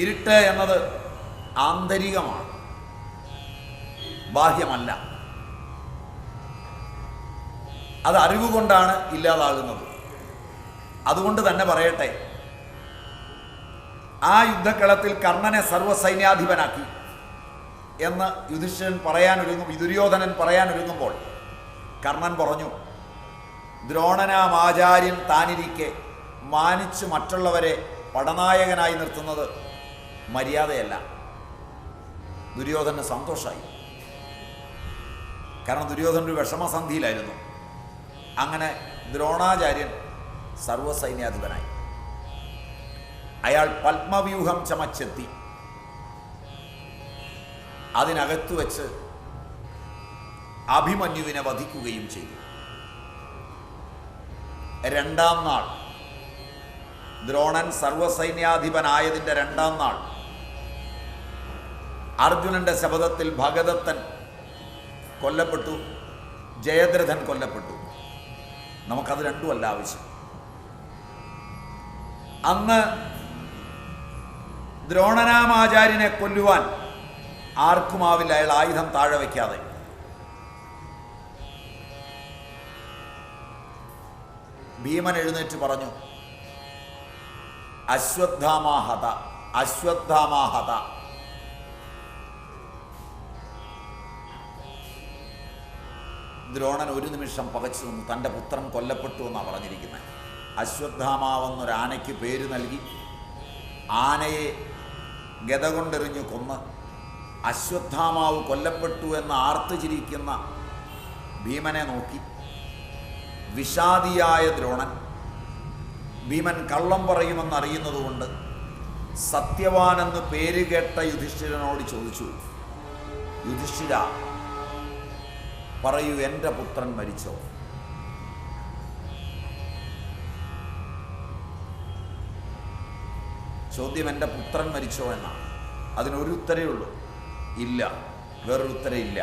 ഇരുട്ട് എന്നത് ആന്തരികമാണ്, ബാഹ്യമല്ല. അത് അറിവ് കൊണ്ടാണ് ഇല്ലാതാകുന്നത്. അതുകൊണ്ട് തന്നെ പറയട്ടെ, ആ യുദ്ധക്കളത്തിൽ കർണനെ സർവ്വസൈന്യാധിപനാക്കി എന്ന് ദുര്യോധനൻ പറയാനൊരുങ്ങുമ്പോൾ കർണൻ പറഞ്ഞു, ദ്രോണനാമാചാര്യൻ താനിരിക്കെ മാനിച്ച് മറ്റുള്ളവരെ പടനായകനായി നിർത്തുന്നത് മര്യാദയല്ല. ദുര്യോധനന് സന്തോഷമായി. കാരണം ദുര്യോധനൻ ഒരു വിഷമസന്ധിയിലായിരുന്നു. അങ്ങനെ ദ്രോണാചാര്യൻ സർവ്വസൈന്യാധിപനായി. അയാൾ പത്മവ്യൂഹം ചമച്ചെത്തി. അതിനകത്തു വെച്ച് അഭിമന്യുവിനെ വധിക്കുകയും ചെയ്തു. രണ്ടാം നാൾ, ദ്രോണൻ സർവസൈന്യാധിപനായതിൻ്റെ രണ്ടാം നാൾ, അർജുനന്റെ ശപഥത്തിൽ ഭഗദത്തൻ കൊല്ലപ്പെട്ടു, ജയദ്രഥൻ കൊല്ലപ്പെട്ടു. നമുക്കത് രണ്ടുമല്ല ആവശ്യം. അന്ന് ദ്രോണനാമാചാര്യനെ കൊല്ലുവാൻ ആർക്കുമാവില്ല. അയാൾ ആയുധം താഴെ വയ്ക്കാതെ ഭീമൻ എഴുന്നേറ്റ് പറഞ്ഞു, അശ്വത്ഥാമാഹത, അശ്വത്ഥാമാഹത. ദ്രോണൻ ഒരു നിമിഷം പകച്ചു നിന്നു. തൻ്റെ പുത്രൻ കൊല്ലപ്പെട്ടു എന്നാണ് പറഞ്ഞിരിക്കുന്നത്. അശ്വത്ഥാമാവെന്നൊരാനയ്ക്ക് പേര് നൽകി ആനയെ ഗദ കൊണ്ടെറിഞ്ഞു കൊന്ന് അശ്വത്ഥാമാവ് കൊല്ലപ്പെട്ടു എന്ന് ആർത്തുചിരിക്കുന്ന ഭീമനെ നോക്കി വിഷാദിയായ ദ്രോണൻ, ഭീമൻ കള്ളം പറയുമെന്നറിയുന്നതുകൊണ്ട് സത്യവാനെന്ന് പേര് കേട്ട യുധിഷ്ഠിരനോട് ചോദിച്ചു, യുധിഷ്ഠിര, പറയൂ, എൻ്റെ പുത്രൻ മരിച്ചോ? ചോദ്യം എൻ്റെ പുത്രൻ മരിച്ചോ എന്നാണ്. അതിനൊരു ഉത്തരേ ഉള്ളൂ, ഇല്ല. വേറൊരു ഉത്തരം ഇല്ല.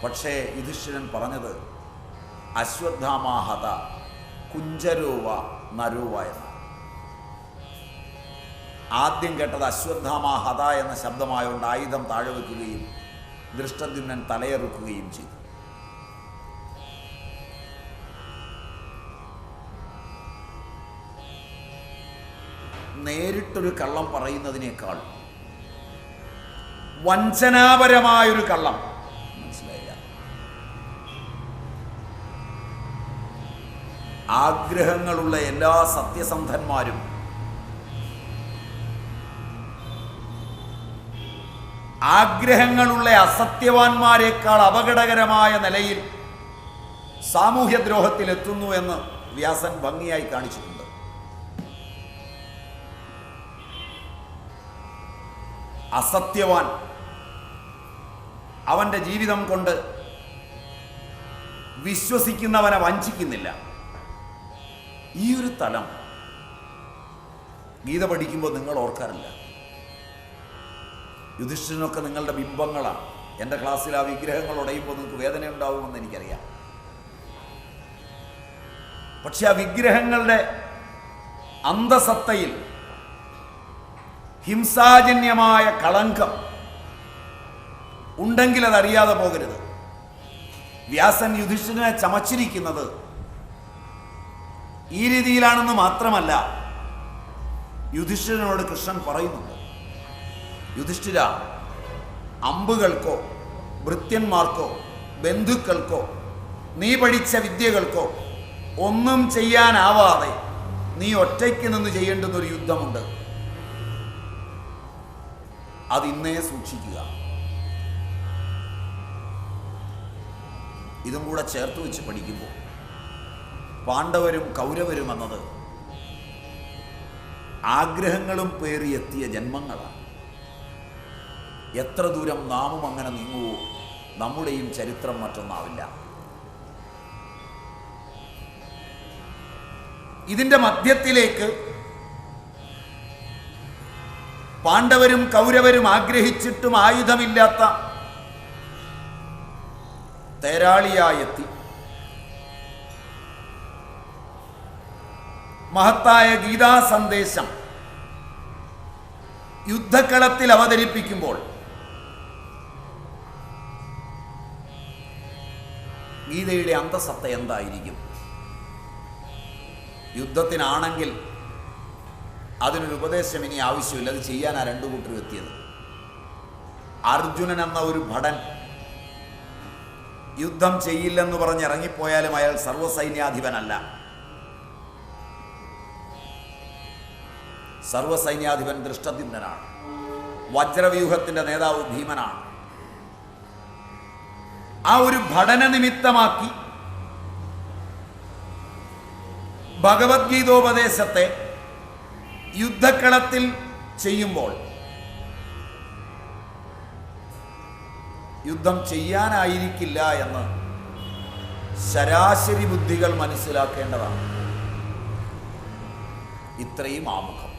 പക്ഷേ യുധിഷ്ഠിരൻ പറഞ്ഞത് അശ്വത്ഥാമാഹത കുഞ്ചരോവ നരോവ എന്നാണ്. ആദ്യം കേട്ടത് അശ്വത്ഥാമാഹത എന്ന ശബ്ദമായതുകൊണ്ട് ആയുധം താഴെ വയ്ക്കുകയും ദൃഷ്ടദ്യുമ്നൻ തലയെറുക്കുകയും ചെയ്തു. നേരിട്ടൊരു കള്ളം പറയുന്നതിനേക്കാൾ വഞ്ചനാപരമായൊരു കള്ളം, മനസ്സിലായില്ല, ആഗ്രഹങ്ങളുള്ള എല്ലാ സത്യസന്ധന്മാരും ആഗ്രഹങ്ങളുള്ള അസത്യവാന്മാരെക്കാൾ അപകടകരമായ നിലയിൽ സാമൂഹ്യദ്രോഹത്തിലെത്തുന്നു എന്ന് വ്യാസൻ ഭംഗിയായി കാണിച്ചിട്ടുണ്ട്. അസത്യവാൻ അവൻ്റെ ജീവിതം കൊണ്ട് വിശ്വസിക്കുന്നവനെ വഞ്ചിക്കുന്നില്ല. ഈ ഒരു തലം ഗീത പഠിക്കുമ്പോൾ നിങ്ങൾ ഓർക്കാറില്ല. യുധിഷ്ഠിരനൊക്കെ നിങ്ങളുടെ ബിംബങ്ങളാണ്. എൻ്റെ ക്ലാസ്സിൽ ആ വിഗ്രഹങ്ങൾ ഉടയുമ്പോൾ നിങ്ങൾക്ക് വേദന ഉണ്ടാവുമെന്ന് എനിക്കറിയാം. പക്ഷെ ആ വിഗ്രഹങ്ങളുടെ അന്തസത്തയിൽ ഹിംസാജന്യമായ കളങ്കം ഉണ്ടെങ്കിൽ അതറിയാതെ പോകരുത്. വ്യാസൻ യുധിഷ്ഠിരനെ ചമച്ചിരിക്കുന്നത് ഈ രീതിയിലാണെന്ന് മാത്രമല്ല, യുധിഷ്ഠിരനോട് കൃഷ്ണൻ പറയുന്നുണ്ട്, യുധിഷ്ഠിര, അമ്പുകൾക്കോ ഭൃത്യന്മാർക്കോ ബന്ധുക്കൾക്കോ നീ പഠിച്ച വിദ്യകൾക്കോ ഒന്നും ചെയ്യാനാവാതെ നീ ഒറ്റയ്ക്ക് നിന്ന് ചെയ്യേണ്ടുന്നൊരു യുദ്ധമുണ്ട്. അതിന്നേ സൂക്ഷിക്കുക. ഇതും കൂടെ ചേർത്ത് വെച്ച് പഠിക്കുമ്പോൾ പാണ്ഡവരും കൗരവരും എന്നത് ആഗ്രഹങ്ങളും പേറിയെത്തിയ ജന്മങ്ങളാണ്. എത്ര ദൂരം നാമും അങ്ങനെ നീങ്ങുവോ നമ്മുടെയും ചരിത്രം മറ്റൊന്നാവില്ല. ഇതിൻ്റെ മധ്യത്തിലേക്ക് പാണ്ഡവരും കൗരവരും ആഗ്രഹിച്ചിട്ടും ആയുധമില്ലാത്ത തേരാളിയായെത്തി മഹത്തായ ഗീതാ സന്ദേശം യുദ്ധക്കളത്തിൽ അവതരിപ്പിക്കുമ്പോൾ ഗീതയുടെ അന്തസത്ത എന്തായിരിക്കും? യുദ്ധത്തിനാണെങ്കിൽ അതിനൊരു ഉപദേശം ഇനി ആവശ്യമില്ല, അത് ചെയ്യാനാ രണ്ടു കൂട്ടരും എത്തിയത്. അർജുനൻ എന്ന ഒരു ഭടൻ യുദ്ധം ചെയ്യില്ലെന്ന് പറഞ്ഞ് ഇറങ്ങിപ്പോയാലും അയാൾ സർവ്വസൈന്യാധിപനല്ല. സർവ്വസൈന്യാധിപൻ ദൃഷ്ടദ്യുമ്നനാണ്. വജ്രവ്യൂഹത്തിന്റെ നേതാവ് ഭീമനാണ്. ആ ഒരു ഭടന നിമിത്തമാക്കി ഭഗവത്ഗീതോപദേശത്തെ യുദ്ധക്കളത്തിൽ ചെയ്യുമ്പോൾ യുദ്ധം ചെയ്യാനായിരിക്കില്ല എന്ന് ശരാശരി ബുദ്ധികൾ മനസ്സിലാക്കേണ്ടതാണ്. ഇത്രയും ആമുഖം.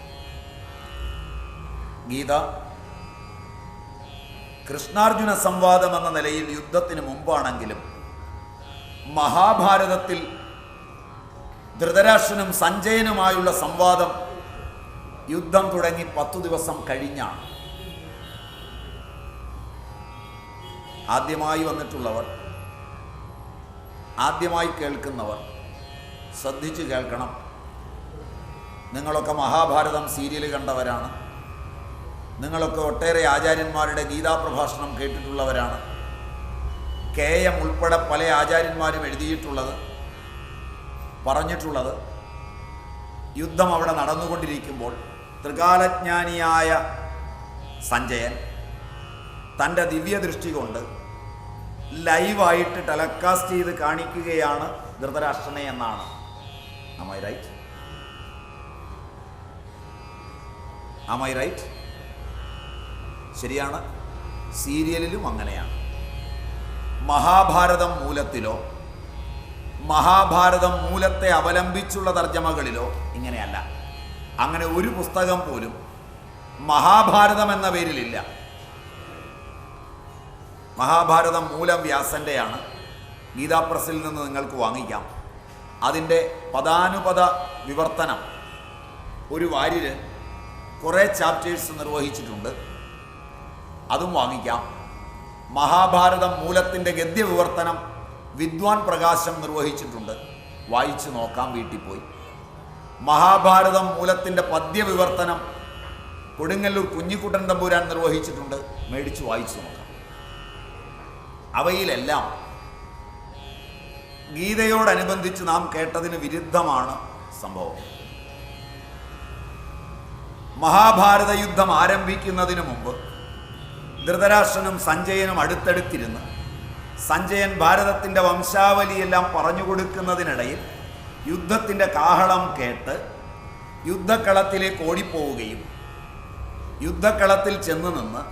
ഗീത കൃഷ്ണാർജുന സംവാദം എന്ന നിലയിൽ യുദ്ധത്തിന് മുമ്പാണെങ്കിലും മഹാഭാരതത്തിൽ ധൃതരാഷ്ട്രനും സഞ്ജയനുമായുള്ള സംവാദം യുദ്ധം തുടങ്ങി 10 ദിവസം കഴിഞ്ഞാണ്. ആദ്യമായി വന്നിട്ടുള്ളവർ, ആദ്യമായി കേൾക്കുന്നവർ ശ്രദ്ധിച്ചു കേൾക്കണം. നിങ്ങളൊക്കെ മഹാഭാരതം സീരിയൽ കണ്ടവരാണ്. നിങ്ങളൊക്കെ ഒട്ടേറെ ആചാര്യന്മാരുടെ ഗീതാപ്രഭാഷണം കേട്ടിട്ടുള്ളവരാണ്. KM ഉൾപ്പെടെ പല ആചാര്യന്മാരും എഴുതിയിട്ടുള്ളത്, പറഞ്ഞിട്ടുള്ളത്. യുദ്ധം അവിടെ നടന്നുകൊണ്ടിരിക്കുമ്പോൾ ത്രികാലജ്ഞാനിയായ സഞ്ജയൻ തൻ്റെ ദിവ്യദൃഷ്ടി കൊണ്ട് ലൈവായിട്ട് ടെലകാസ്റ്റ് ചെയ്ത് കാണിക്കുകയാണ് ധൃതരാഷ്ട്രനെ എന്നാണ്. Am I right? Am I right? ശരിയാണ്. സീരിയലിലും അങ്ങനെയാണ്. മഹാഭാരതം മൂലത്തിലോ മഹാഭാരതം മൂലത്തെ അവലംബിച്ചുള്ള തർജ്ജമകളിലോ ഇങ്ങനെയല്ല. അങ്ങനെ ഒരു പുസ്തകം പോലും മഹാഭാരതം എന്ന പേരിലില്ല. മഹാഭാരതം മൂലം വ്യാസൻ്റെയാണ്. ഗീതാപ്രസിൽ നിന്ന് നിങ്ങൾക്ക് വാങ്ങിക്കാം. അതിൻ്റെ പദാനുപദ വിവർത്തനം ഒരു വാര്യര് കുറേ ചാപ്റ്റേഴ്സ് നിർവഹിച്ചിട്ടുണ്ട്, അതും വാങ്ങിക്കാം. മഹാഭാരതം മൂലത്തിൻ്റെ ഗദ്യ വിവർത്തനം വിദ്വാൻ പ്രകാശം നിർവഹിച്ചിട്ടുണ്ട്, വായിച്ചു നോക്കാം വീട്ടിൽ പോയി. മഹാഭാരതം മൂലത്തിൻ്റെ പദ്യ വിവർത്തനം കൊടുങ്ങല്ലൂർ കുഞ്ഞിക്കുട്ടൻ തമ്പുരാൻ നിർവഹിച്ചിട്ടുണ്ട്, മേടിച്ചു വായിച്ചു നോക്കാം. അവയിലെല്ലാം ഗീതയോടനുബന്ധിച്ച് നാം കേട്ടതിന് വിരുദ്ധമാണ് സംഭവം. മഹാഭാരത യുദ്ധം ആരംഭിക്കുന്നതിന് മുമ്പ് ധൃതരാഷ്ട്രനും സഞ്ജയനും അടുത്തടുത്തിരുന്ന് സഞ്ജയൻ ഭാരതത്തിൻ്റെ വംശാവലിയെല്ലാം പറഞ്ഞു കൊടുക്കുന്നതിനിടയിൽ യുദ്ധത്തിൻ്റെ കാഹളം കേട്ട് യുദ്ധക്കളത്തിലേക്ക് ഓടിപ്പോവുകയും യുദ്ധക്കളത്തിൽ ചെന്ന് നിന്ന്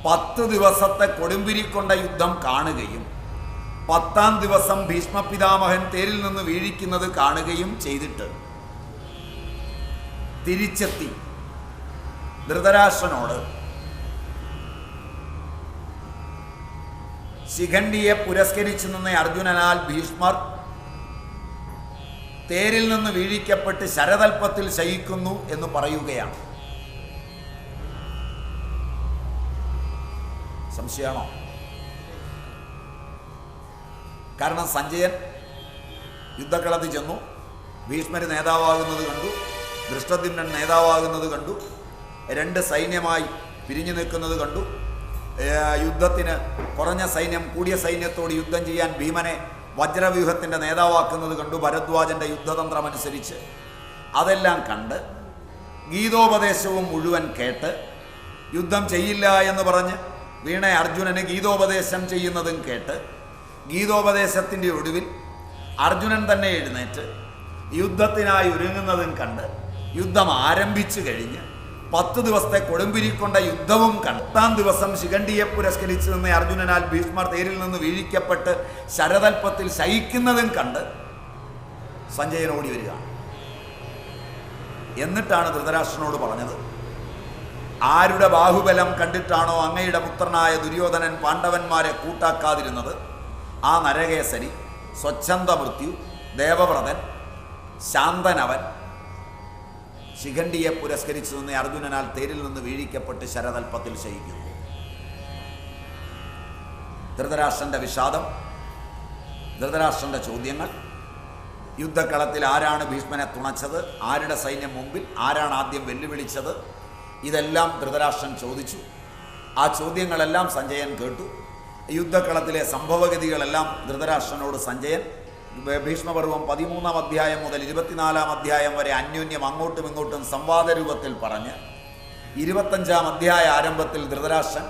10 ദിവസത്തെ കൊടുമ്പിരിക്കൊണ്ട യുദ്ധം കാണുകയും 10ാം ദിവസം ഭീഷ്മപിതാമഹൻ തേരിൽ നിന്ന് വീഴിക്കുന്നത് കാണുകയും ചെയ്തിട്ട് തിരിച്ചെത്തി ധൃതരാഷ്ട്രനോട് ശിഖണ്ഡിയെ പുരസ്കരിച്ചു നിന്ന അർജുനനാൽ ഭീഷ്മർ തേരിൽ നിന്ന് വീഴിക്കപ്പെട്ട് ശരതൽപ്പത്തിൽ ശയിക്കുന്നു എന്ന് പറയുകയാണ്. സംശയമാണോ? കാരണം സഞ്ജയൻ യുദ്ധക്കളത്തിൽ ചെന്നു, ഭീഷ്മര് നേതാവാകുന്നത് കണ്ടു, ദൃഷ്ടദ്യുമ്നൻ നേതാവാകുന്നത് കണ്ടു, 2 സൈന്യമായി പിരിഞ്ഞു നിൽക്കുന്നത് കണ്ടു. യുദ്ധത്തിന് കുറഞ്ഞ സൈന്യം കൂടിയ സൈന്യത്തോട് യുദ്ധം ചെയ്യാൻ ഭീമനെ വജ്രവ്യൂഹത്തിൻ്റെ നേതാവാക്കുന്നത് കണ്ടു, ഭരദ്വാജൻ്റെ യുദ്ധതന്ത്രമനുസരിച്ച്. അതെല്ലാം കണ്ട് ഗീതോപദേശവും മുഴുവൻ കേട്ട് യുദ്ധം ചെയ്യില്ല എന്ന് പറഞ്ഞ് വീണ അർജുനന് ഗീതോപദേശം ചെയ്യുന്നതും കേട്ട് ഗീതോപദേശത്തിൻ്റെ ഒടുവിൽ അർജുനൻ തന്നെ എഴുന്നേറ്റ് യുദ്ധത്തിനായി ഒരുങ്ങുന്നതും കണ്ട് യുദ്ധം ആരംഭിച്ചു കഴിഞ്ഞ് 10 ദിവസത്തെ കൊടുമ്പിരിക്കൊണ്ട യുദ്ധവും കണ്ട് 10ാം ദിവസം ശിഖണ്ഡിയെ പുരസ്കരിച്ചു നിന്ന അർജുനനാൽ ഭീഷ്മർ തേരിൽ നിന്ന് വീഴിക്കപ്പെട്ട് ശരതൽപ്പത്തിൽ ശയിക്കുന്നതും കണ്ട് സഞ്ജയൻ ഓടി വരിക. എന്നിട്ടാണ് ധൃതരാഷ്ട്രനോട് പറഞ്ഞത്, ആരുടെ ബാഹുബലം കണ്ടിട്ടാണോ അങ്ങയുടെ പുത്രനായ ദുര്യോധനൻ പാണ്ഡവന്മാരെ കൂട്ടാക്കാതിരുന്നത്, ആ നരകേസരി, സ്വച്ഛന്ത മൃത്യു, ദേവവ്രതൻ, ശാന്തനവൻ, ശിഖണ്ഡിയെ പുരസ്കരിച്ചു നിന്ന് അർജുനനാൽ തേരിൽ നിന്ന് വീഴിക്കപ്പെട്ട് ശരതൽപ്പത്തിൽ ശയിക്കുന്നു. ധൃതരാഷ്ട്രന്റെ വിഷാദം, ധൃതരാഷ്ട്രന്റെ ചോദ്യങ്ങൾ, യുദ്ധക്കളത്തിൽ ആരാണ് ഭീഷ്മനെ തുണച്ചത്, ആരുടെ സൈന്യം മുമ്പിൽ, ആരാണ് ആദ്യം വെല്ലുവിളിച്ചത്, ഇതെല്ലാം ധൃതരാഷ്ട്രൻ ചോദിച്ചു. ആ ചോദ്യങ്ങളെല്ലാം സഞ്ജയൻ കേട്ടു. യുദ്ധക്കളത്തിലെ സംഭവഗതികളെല്ലാം ധൃതരാഷ്ട്രനോട് സഞ്ജയൻ ഭീഷ്മപർവം 13-ാം അധ്യായം മുതൽ 24-ാം അധ്യായം വരെ അന്യോന്യം അങ്ങോട്ടും ഇങ്ങോട്ടും സംവാദ രൂപത്തിൽ പറഞ്ഞ് 25-ാം അധ്യായ ആരംഭത്തിൽ ധൃതരാഷ്ട്രൻ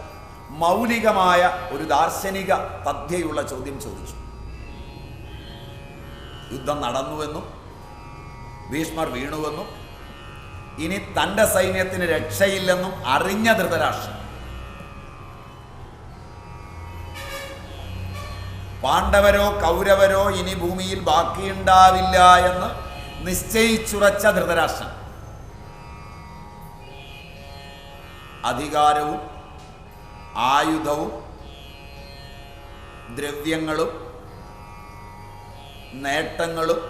മൗലികമായ ഒരു ദാർശനിക തഥ്യയുള്ള ചോദ്യം ചോദിച്ചു. യുദ്ധം നടന്നുവെന്നും ഭീഷ്മർ വീണുവെന്നും ഇനി തൻ്റെ സൈന്യത്തിന് രക്ഷയില്ലെന്നും അറിഞ്ഞ ധൃതരാഷ്ട്രൻ പാണ്ഡവരോ കൗരവരോ ഇനി ഭൂമിയിൽ ബാക്കിയുണ്ടാവില്ല എന്ന് നിശ്ചയിച്ചുറച്ച ധൃതരാഷ്ട്രൻ അധികാരവും ആയുധവും ദ്രവ്യങ്ങളും നേട്ടങ്ങളും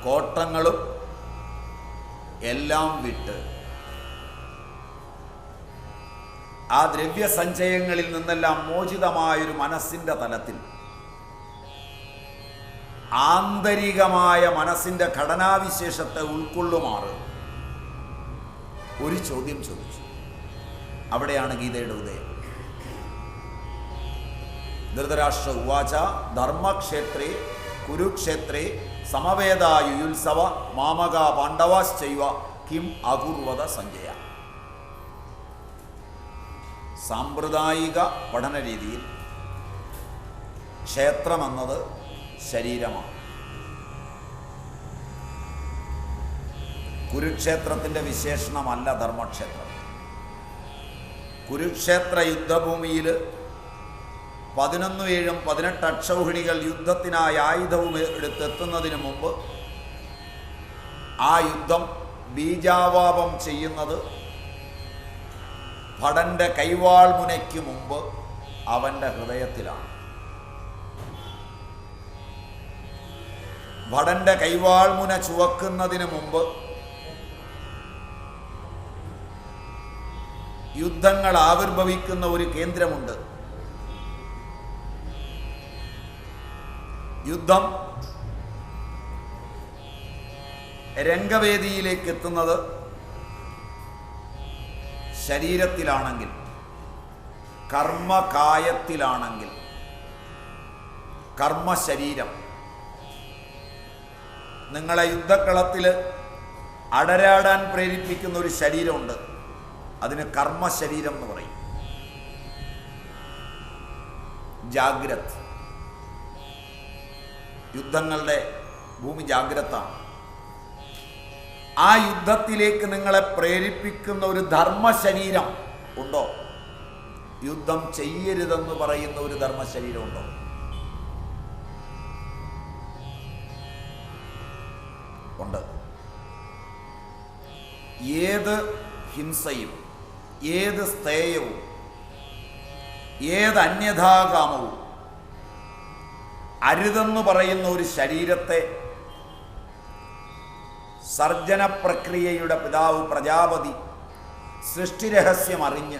കോട്ടങ്ങളും എല്ലാം വിട്ട് ആ ദ്രവ്യസഞ്ചയങ്ങളിൽ നിന്നെല്ലാം മോചിതമായൊരു മനസ്സിൻ്റെ തലത്തിൽ ആന്തരികമായ മനസ്സിൻ്റെ ഘടനാവിശേഷത്തെ ഉൾക്കൊള്ളുമാറ് ഒരു ചോദ്യം ചോദിച്ചു. അവിടെയാണ് ഗീതയുടെ ഉദയം. ധൃതരാഷ്ട്ര ഉവാച ധർമ്മക്ഷേത്രേ കുരുക്ഷേത്രേ സമവേദായുയുത്സവ മാമക പാണ്ഡവാശ്ചൈവ കിം അകുർവത സഞ്ജയ. സാമ്പ്രദായിക പഠന രീതിയിൽ ക്ഷേത്രമെന്നത് ശരീരമാണ്. കുരുക്ഷേത്രത്തിൻ്റെ വിശേഷണമല്ല ധർമ്മക്ഷേത്രം. കുരുക്ഷേത്ര യുദ്ധഭൂമിയിൽ 11-7 18 അക്ഷൗഹിണികൾ യുദ്ധത്തിനായി ആയുധവും എടുത്തെത്തുന്നതിന് മുമ്പ് ആ യുദ്ധം ബീജാവാപം ചെയ്യുന്നത് ഭടന്റെ കൈവാൾ മുനയ്ക്ക് മുമ്പ് അവൻ്റെ ഹൃദയത്തിലാണ്. ഭടന്റെ കൈവാൾ മുന ചുവക്കുന്നതിന് മുമ്പ് യുദ്ധങ്ങൾ ആവിർഭവിക്കുന്ന ഒരു കേന്ദ്രമുണ്ട്. യുദ്ധം രംഗവേദിയിലേക്ക് എത്തുന്നത് ശരീരത്തിലാണെങ്കിൽ, കർമ്മകായത്തിലാണെങ്കിൽ, കർമ്മശരീരം. നിങ്ങളെ യുദ്ധക്കളത്തിൽ അടരാടാൻ പ്രേരിപ്പിക്കുന്ന ഒരു ശരീരമുണ്ട്. അതിന് കർമ്മശരീരം എന്ന് പറയും. ജാഗ്രത്. യുദ്ധങ്ങളുടെ ഭൂമി ജാഗ്രതാണ്. ആ യുദ്ധത്തിലേക്ക് നിങ്ങളെ പ്രേരിപ്പിക്കുന്ന ഒരു ധർമ്മശരീരം ഉണ്ടോ? യുദ്ധം ചെയ്യരുതെന്ന് പറയുന്ന ഒരു ധർമ്മശരീരം ഉണ്ടോ? ഉണ്ട്. ഏത് ഹിംസയും ഏത് സ്ഥേയവും ഏത് അന്യഥാകാമവും അരുതെന്ന് പറയുന്ന ഒരു ശരീരത്തെ സർജന പ്രക്രിയയുടെ പിതാവ് പ്രജാപതി സൃഷ്ടിരഹസ്യം അറിഞ്ഞ്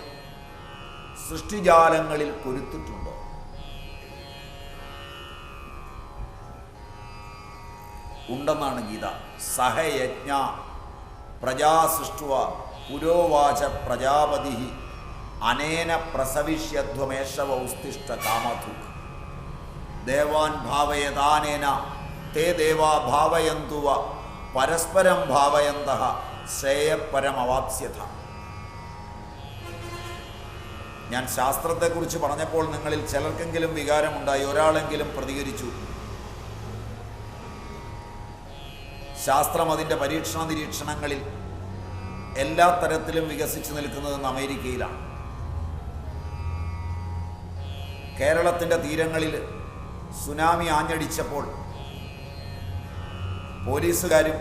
സൃഷ്ടിജാലങ്ങളിൽ കൊരുത്തിട്ടുണ്ടോ? ഉണ്ടെന്നാണ് ഗീത. സഹയജ്ഞ പ്രജാസൃഷ്ടുവ പുരോവാച പ്രജാപതി അനേന പ്രസവിഷ്യധ്വമേഷവ ഉസ്തിഷ്ഠ കാമധു ദേവാൻ ഭാവയതാനേന തേ ദേവാ ഭാവയന്തുവ പരസ്പരം ഭാവയന്തഃ ശ്രേയപരമവാപ്സ്യത. ഞാൻ ശാസ്ത്രത്തെക്കുറിച്ച് പറഞ്ഞപ്പോൾ നിങ്ങളിൽ ചിലർക്കെങ്കിലും വികാരമുണ്ടായി, ഒരാളെങ്കിലും പ്രതികരിച്ചു. ശാസ്ത്രം അതിൻ്റെ പരീക്ഷണ നിരീക്ഷണങ്ങളിൽ എല്ലാ തരത്തിലും വികസിച്ചു നിൽക്കുന്നതെന്ന് അമേരിക്കയിലാണ്. കേരളത്തിൻ്റെ തീരങ്ങളിൽ സുനാമി ആഞ്ഞടിച്ചപ്പോൾ പോലീസുകാരും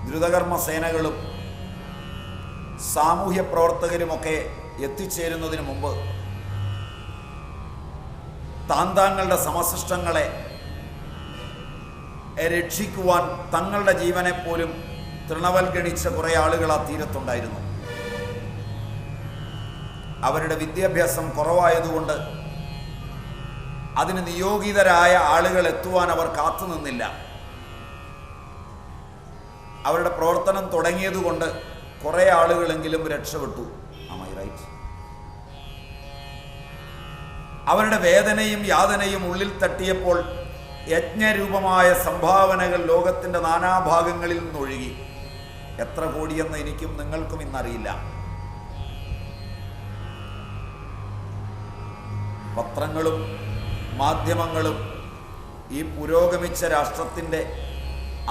ദ്രുതകർമ്മ സേനകളും സാമൂഹ്യ പ്രവർത്തകരുമൊക്കെ എത്തിച്ചേരുന്നതിന് മുമ്പ് താങ്കളുടെ സമശിഷ്ടങ്ങളെ രക്ഷിക്കുവാൻ തങ്ങളുടെ ജീവനെപ്പോലും തൃണവൽഗണിച്ച കുറേ ആളുകൾ ആ തീരത്തുണ്ടായിരുന്നു. അവരുടെ വിദ്യാഭ്യാസം കുറവായതുകൊണ്ട് അതിന് നിയോഗിതരായ ആളുകൾ എത്തുവാൻ അവർ കാത്തുനിന്നില്ല. അവരുടെ പ്രവർത്തനം തുടങ്ങിയതുകൊണ്ട് കുറേ ആളുകളെങ്കിലും രക്ഷപ്പെട്ടു. അവരുടെ വേദനയും യാതനയും ഉള്ളിൽ തട്ടിയപ്പോൾ യജ്ഞരൂപമായ സംഭാവനകൾ ലോകത്തിൻ്റെ നാനാഭാഗങ്ങളിൽ നിന്നൊഴുകി. എത്ര കോടിയെന്ന് എനിക്കും നിങ്ങൾക്കും ഇന്നറിയില്ല. പത്രങ്ങളും മാധ്യമങ്ങളും ഈ പുരോഗമിച്ച രാഷ്ട്രത്തിൻ്റെ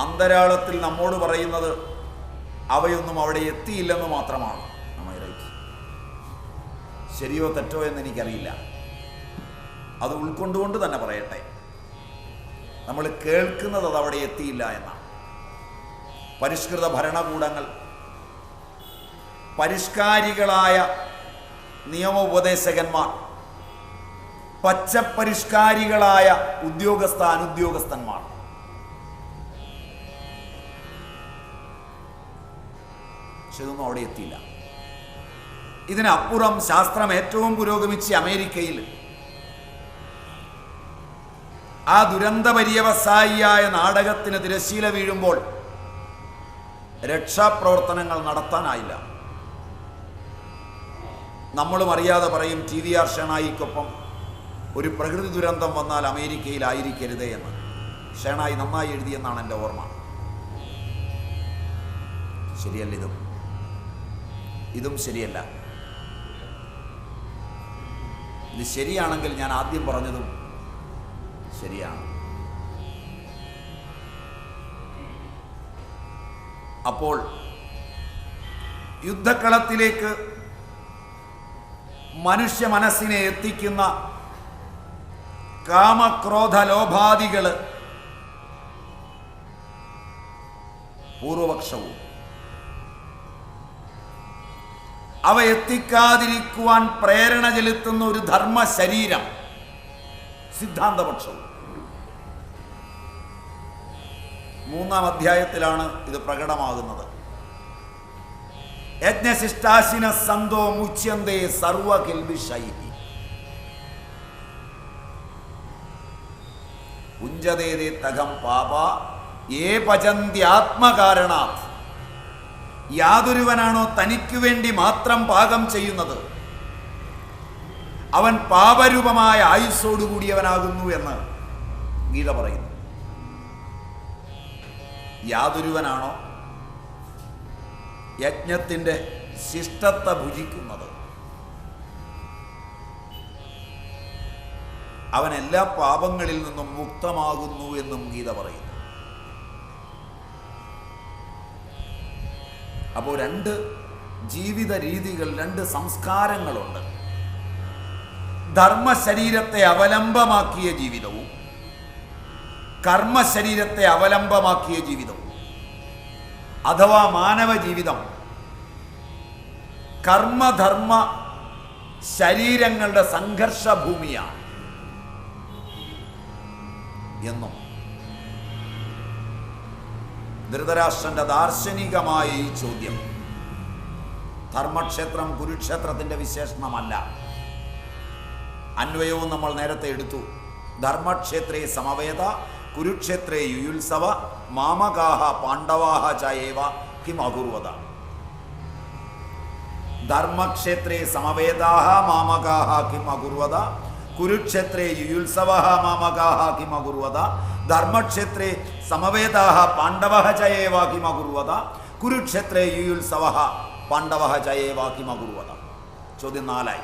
അന്തരാളത്തിൽ നമ്മോട് പറയുന്നത് അവയൊന്നും അവിടെ എത്തിയില്ലെന്ന് മാത്രമാണ്. ശരിയോ തെറ്റോ എന്ന് എനിക്കറിയില്ല. അത് ഉൾക്കൊണ്ടുകൊണ്ട് തന്നെ പറയട്ടെ, നമ്മൾ കേൾക്കുന്നത് അത് അവിടെ എത്തിയില്ല എന്നാണ്. പരിഷ്കൃത ഭരണകൂടങ്ങൾ, പരിഷ്കാരികളായ നിയമോപദേശകന്മാർ, പച്ചപ്പരിഷ്കാരികളായ അനുദ്യോഗസ്ഥന്മാർ, പക്ഷെ ഇതൊന്നും അവിടെ എത്തിയില്ല. ഇതിനപ്പുറം ശാസ്ത്രം ഏറ്റവും പുരോഗമിച്ച അമേരിക്കയിൽ ആ ദുരന്ത പര്യവസായിയായ നാടകത്തിന് തിരശ്ശീല വീഴുമ്പോൾ രക്ഷാപ്രവർത്തനങ്ങൾ നടത്താനായില്ല. നമ്മളും അറിയാതെ പറയും TVR ഷേണായിക്കൊപ്പം ഒരു പ്രകൃതി ദുരന്തം വന്നാൽ അമേരിക്കയിലായിരിക്കരുതേ എന്ന്. ഷേണായി നന്നായി എഴുതിയെന്നാണ് എൻ്റെ ഓർമ്മ. ശരിയല്ല, ഇതും ശരിയല്ല. ഇത് ശരിയാണെങ്കിൽ ഞാൻ ആദ്യം പറഞ്ഞതും ശരിയാണ്. അപ്പോൾ യുദ്ധക്കളത്തിലേക്ക് മനുഷ്യ മനസ്സിനെ എത്തിക്കുന്ന കാമക്രോധ ലോഭാദികള് പൂർവപക്ഷവും അവ എത്തിക്കാതിരിക്കുവാൻ പ്രേരണ ചെലുത്തുന്ന ഒരു ധർമ്മ ശരീരം സിദ്ധാന്തപക്ഷവും. 3-ാം അധ്യായത്തിലാണ് ഇത് പ്രകടമാകുന്നത്. യജ്ഞശിഷ്ടാശിന സന്തോ മുച്യന്തേ സർവകിൽബിഷൈഹി ഉഞ്ചതേതേ തകം പാപ ഏ പചന്ത്യാത്മകാരണാത്. യാതൊരുവനാണോ തനിക്കു വേണ്ടി മാത്രം പാകം ചെയ്യുന്നത് അവൻ പാപരൂപമായ ആയുസ്സോടുകൂടിയവനാകുന്നു എന്ന് ഗീത പറയുന്നു. യാതൊരുവനാണോ യജ്ഞത്തിൻ്റെ ശിഷ്ടത്തെ ഭുജിക്കുന്നത് അവൻ എല്ലാ പാപങ്ങളിൽ നിന്നും മുക്തമാകുന്നു എന്നും ഗീത പറയുന്നു. അപ്പോൾ 2 ജീവിത രീതികൾ, 2 സംസ്കാരങ്ങളുണ്ട്. ധർമ്മശരീരത്തെ അവലംബമാക്കിയ ജീവിതവും കർമ്മശരീരത്തെ അവലംബമാക്കിയ ജീവിതവും. അഥവാ മാനവ ജീവിതം കർമ്മധർമ്മ ശരീരങ്ങളുടെ സംഘർഷഭൂമിയാണ് എന്നും ധൃതരാഷ്ട്രന്റെ ദാർശനികമായ ഈ ചോദ്യം ധർമ്മക്ഷേത്രം കുരുക്ഷേത്രത്തിന്റെ വിശേഷണമല്ല. അന്വയവും നമ്മൾ നേരത്തെ എടുത്തു. ധർമ്മക്ഷേത്രേ സമവേദ കുരുക്ഷേത്രേ യുയുത്സവ മാമകാഹ പാണ്ഡവാഹ ചയേവ കിം അകുർവത. ധർമ്മക്ഷേത്രേ സമവേദാഹ മാമകാഹ കിം അകുർവത കുരുക്ഷേത്രേ യുയുത്സവ മാമകാഹ കിം അകുർവത ധർമ്മക്ഷേത്രേ സമവേദാഹ പാണ്ഡവഃ ചയേവ കിം അകുർവത കുരുക്ഷേത്രേ യുയുത്സവ പാണ്ഡവഃ ചയേവ കിം അകുർവത. ചോദ്യം 4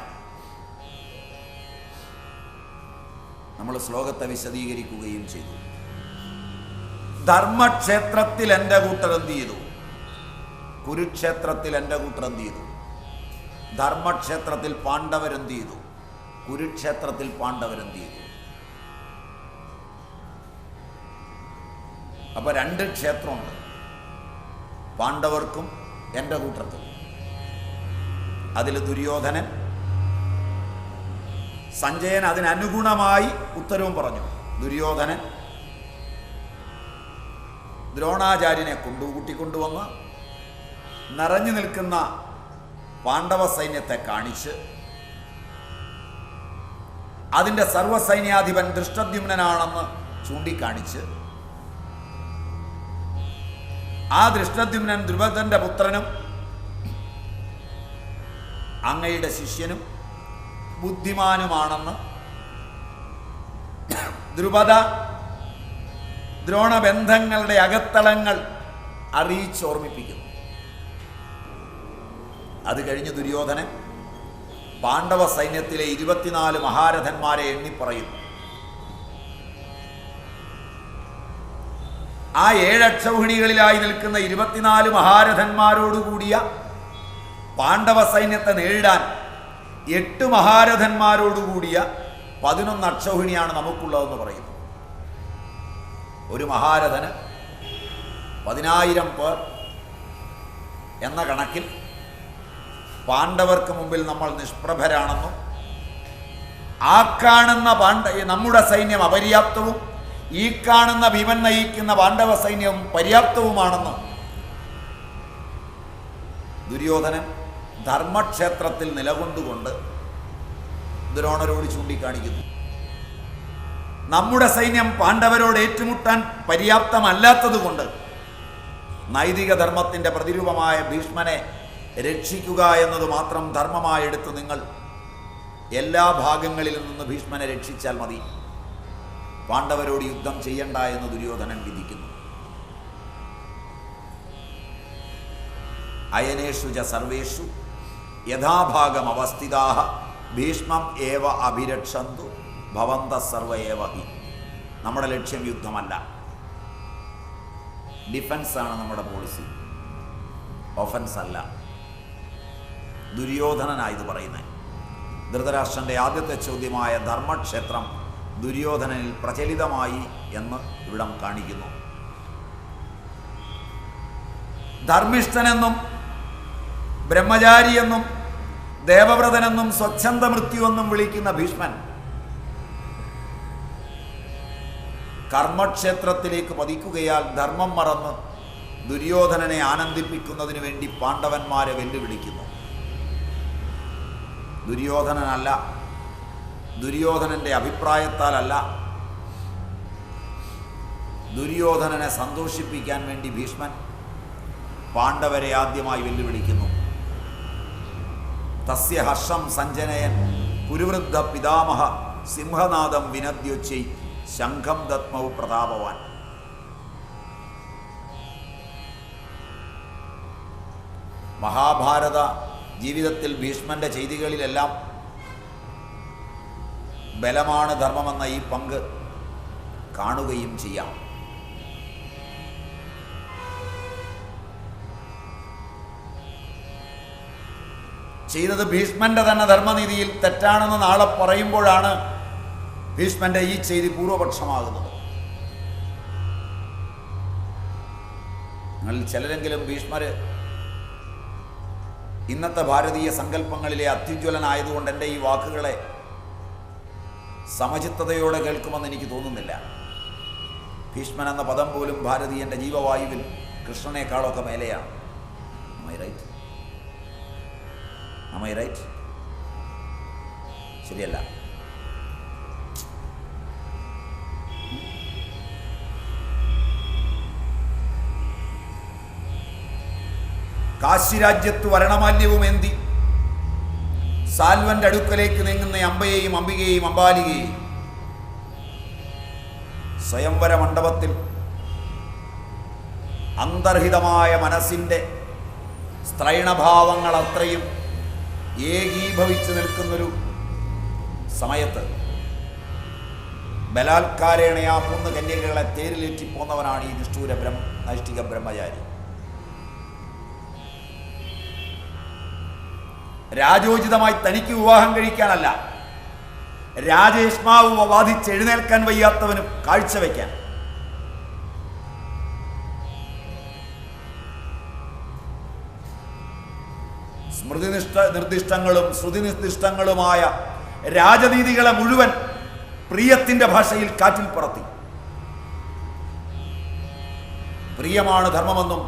നമ്മൾ ശ്ലോകത്തെ വിശദീകരിക്കുകയും ചെയ്തു. ധർമ്മക്ഷേത്രത്തിൽ എൻ്റെ കൂട്ടർ എന്ത് ചെയ്തു? കുരുക്ഷേത്രത്തിൽ എൻ്റെ കൂട്ടർ എന്ത് ചെയ്തു? ധർമ്മക്ഷേത്രത്തിൽ പാണ്ഡവരെന്ത് ചെയ്തു? കുരുക്ഷേത്രത്തിൽ പാണ്ഡവരെന്ത് ചെയ്തു? അപ്പൊ 2 ക്ഷേത്രമുണ്ട്, പാണ്ഡവർക്കും എൻ്റെ കൂട്ടർക്കും. അതിൽ ദുര്യോധനൻ, സഞ്ജയൻ അതിനനുഗുണമായി ഉത്തരവും പറഞ്ഞു. ദുര്യോധനൻ ദ്രോണാചാര്യനെ കൂട്ടിക്കൊണ്ടുവന്ന് നിറഞ്ഞു നിൽക്കുന്ന പാണ്ഡവ സൈന്യത്തെ കാണിച്ച് അതിൻ്റെ സർവ്വസൈന്യാധിപൻ ദൃഷ്ടദ്യുമ്നനാണെന്ന് ചൂണ്ടിക്കാണിച്ച് ആ ദൃഷ്ടദ്യുമ്നൻ ദ്രുപദന്റെ പുത്രനും അങ്ങയുടെ ശിഷ്യനും ബുദ്ധിമാനുമാണെന്ന് ദ്രുപദ ദ്രോണബന്ധങ്ങളുടെ അകത്തളങ്ങൾ അറിയിച്ചോർമ്മിപ്പിക്കുന്നു. അത് കഴിഞ്ഞ് ദുര്യോധനൻ പാണ്ഡവ സൈന്യത്തിലെ 24 മഹാരഥന്മാരെ എണ്ണിപ്പറയുന്നു. ആ 7 അക്ഷൗഹിണികളിലായി നിൽക്കുന്ന 24 മഹാരഥന്മാരോടുകൂടിയ പാണ്ഡവ സൈന്യത്തെ നേരിടാൻ 8 മഹാരഥന്മാരോടുകൂടിയ 11 അക്ഷൗഹിണിയാണ് നമുക്കുള്ളതെന്ന് പറയുന്നു. ഒരു മഹാരഥന് 10,000 പേർ എന്ന കണക്കിൽ പാണ്ഡവർക്ക് മുമ്പിൽ നമ്മൾ നിഷ്പ്രഭരാണെന്നും ആ കാണുന്ന നമ്മുടെ സൈന്യം അപര്യാപ്തവും ഈ കാണുന്ന ഭീമൻ നയിക്കുന്ന പാണ്ഡവ സൈന്യവും പര്യാപ്തവുമാണെന്ന് ദുര്യോധനൻ ധർമ്മക്ഷേത്രത്തിൽ നിലകൊണ്ടുകൊണ്ട് ദ്രോണരോട് ചൂണ്ടിക്കാണിക്കുന്നു. നമ്മുടെ സൈന്യം പാണ്ഡവരോട് ഏറ്റുമുട്ടാൻ പര്യാപ്തമല്ലാത്തതുകൊണ്ട് നൈതിക ധർമ്മത്തിൻ്റെ പ്രതിരൂപമായ ഭീഷ്മനെ രക്ഷിക്കുക എന്നത് മാത്രം ധർമ്മമായെടുത്ത് നിങ്ങൾ എല്ലാ ഭാഗങ്ങളിൽ നിന്ന് ഭീഷ്മനെ രക്ഷിച്ചാൽ മതി, പാണ്ഡവരോട് യുദ്ധം ചെയ്യണ്ട എന്ന് ദുര്യോധനൻ വിധിക്കുന്നു. അയനേഷു ച സർവേഷു യഥാഭാഗം അവസ്ഥിതാഃ ഭീഷ്മം ഏവ അഭിരക്ഷന്തു ഭവന്തഃ സർവ ഏവ ഹി. നമ്മുടെ ലക്ഷ്യം യുദ്ധമല്ല, ഡിഫൻസാണ് നമ്മുടെ പോളിസി, ഒഫൻസ് അല്ല. ദുര്യോധനനായത് പറയുന്നത്. ധൃതരാഷ്ട്രൻ്റെ ആദ്യത്തെ ചോദ്യമായ ധർമ്മക്ഷേത്രം ദുര്യോധനനിൽ പ്രചലിതമായി എന്ന് ഇവിടം കാണിക്കുന്നു. ധർമ്മിഷ്ഠനെന്നും ബ്രഹ്മചാരിയെന്നും ദേവവ്രതനെന്നും സ്വച്ഛന്ത മൃത്യുവെന്നും വിളിക്കുന്ന ഭീഷ്മൻ കർമ്മക്ഷേത്രത്തിലേക്ക് പതിക്കുകയാൽ ധർമ്മം മറന്ന് ദുര്യോധനനെ ആനന്ദിപ്പിക്കുന്നതിന് വേണ്ടി പാണ്ഡവന്മാരെ വെല്ലുവിളിക്കുന്നു. ദുര്യോധനനല്ല, ദുര്യോധനൻ്റെ അഭിപ്രായത്താലല്ല, ദുര്യോധനനെ സന്തോഷിപ്പിക്കാൻ വേണ്ടി ഭീഷ്മൻ പാണ്ഡവരെ ആദ്യമായി വെല്ലുവിളിക്കുന്നു. തസ്യ ഹർഷം സഞ്ജനയൻ കുരുവൃദ്ധ പിതാമഹ സിംഹനാദം വിനദ്യോച്ചൈ ശംഖം ദത്മൗ പ്രതാപവാൻ. മഹാഭാരത ജീവിതത്തിൽ ഭീഷ്മന്റെ ചെയ്തികളിലെല്ലാം ബലമാണ് ധർമ്മമെന്ന ഈ പങ്ക് കാണുകയും ചെയ്യാം. ചെയ്തത് ഭീഷ്മന്റെ തന്നെ ധർമ്മനീതിയിൽ തെറ്റാണെന്ന് നാളെ പറയുമ്പോഴാണ് ഭീഷ്മന്റെ ഈ ചെയ്തി പൂർവപക്ഷമാകുന്നത്. നിങ്ങളിൽ ചിലരെങ്കിലും ഭീഷ്മര് ഇന്നത്തെ ഭാരതീയ സങ്കല്പങ്ങളിലെ അത്യുജ്വലനായതുകൊണ്ട് എൻ്റെ ഈ വാക്കുകളെ സമചിത്തതയോടെ കേൾക്കുമെന്ന് എനിക്ക് തോന്നുന്നില്ല. ഭീഷ്മൻ എന്ന പദം പോലും ഭാരതീയൻ്റെ ജീവവായുവിൽ കൃഷ്ണനേക്കാളൊക്കെ മേലെയാണ്. Am I right? ശരിയല്ല. കാശിരാജ്യത്ത് വരണമാല്യവുമേന്തി സാൽവന്റെ അടുക്കലേക്ക് നീങ്ങുന്ന അമ്പയെയും അംബികയെയും അമ്പാലികയെയും സ്വയംവര മണ്ഡപത്തിൽ അന്തർഹിതമായ മനസ്സിൻ്റെ സ്ത്രൈണഭാവങ്ങൾ അത്രയും ഏകീഭവിച്ച് നിൽക്കുന്നൊരു സമയത്ത് ബലാത്കാരേണ ആ 3 കന്യകകളെ തേരിലേറ്റിപ്പോന്നവനാണ് ഈ നിഷ്ഠൂര നൈഷ്ഠിക ബ്രഹ്മചാരി. രാജോചിതമായി തനിക്ക് വിവാഹം കഴിക്കാനല്ല, രാജേഷ്മാവ് വാദിച്ചെഴുന്നേൽക്കാൻ വയ്യാത്തവനും കാഴ്ചവെക്കാൻ. സ്മൃതി നിർദ്ദിഷ്ടങ്ങളും ശ്രുതി നിർദ്ദിഷ്ടങ്ങളുമായ രാജനീതികളെ മുഴുവൻ പ്രിയത്തിന്റെ ഭാഷയിൽ കാറ്റിൽ പറത്തി. പ്രിയമാണ് ധർമ്മമെന്നും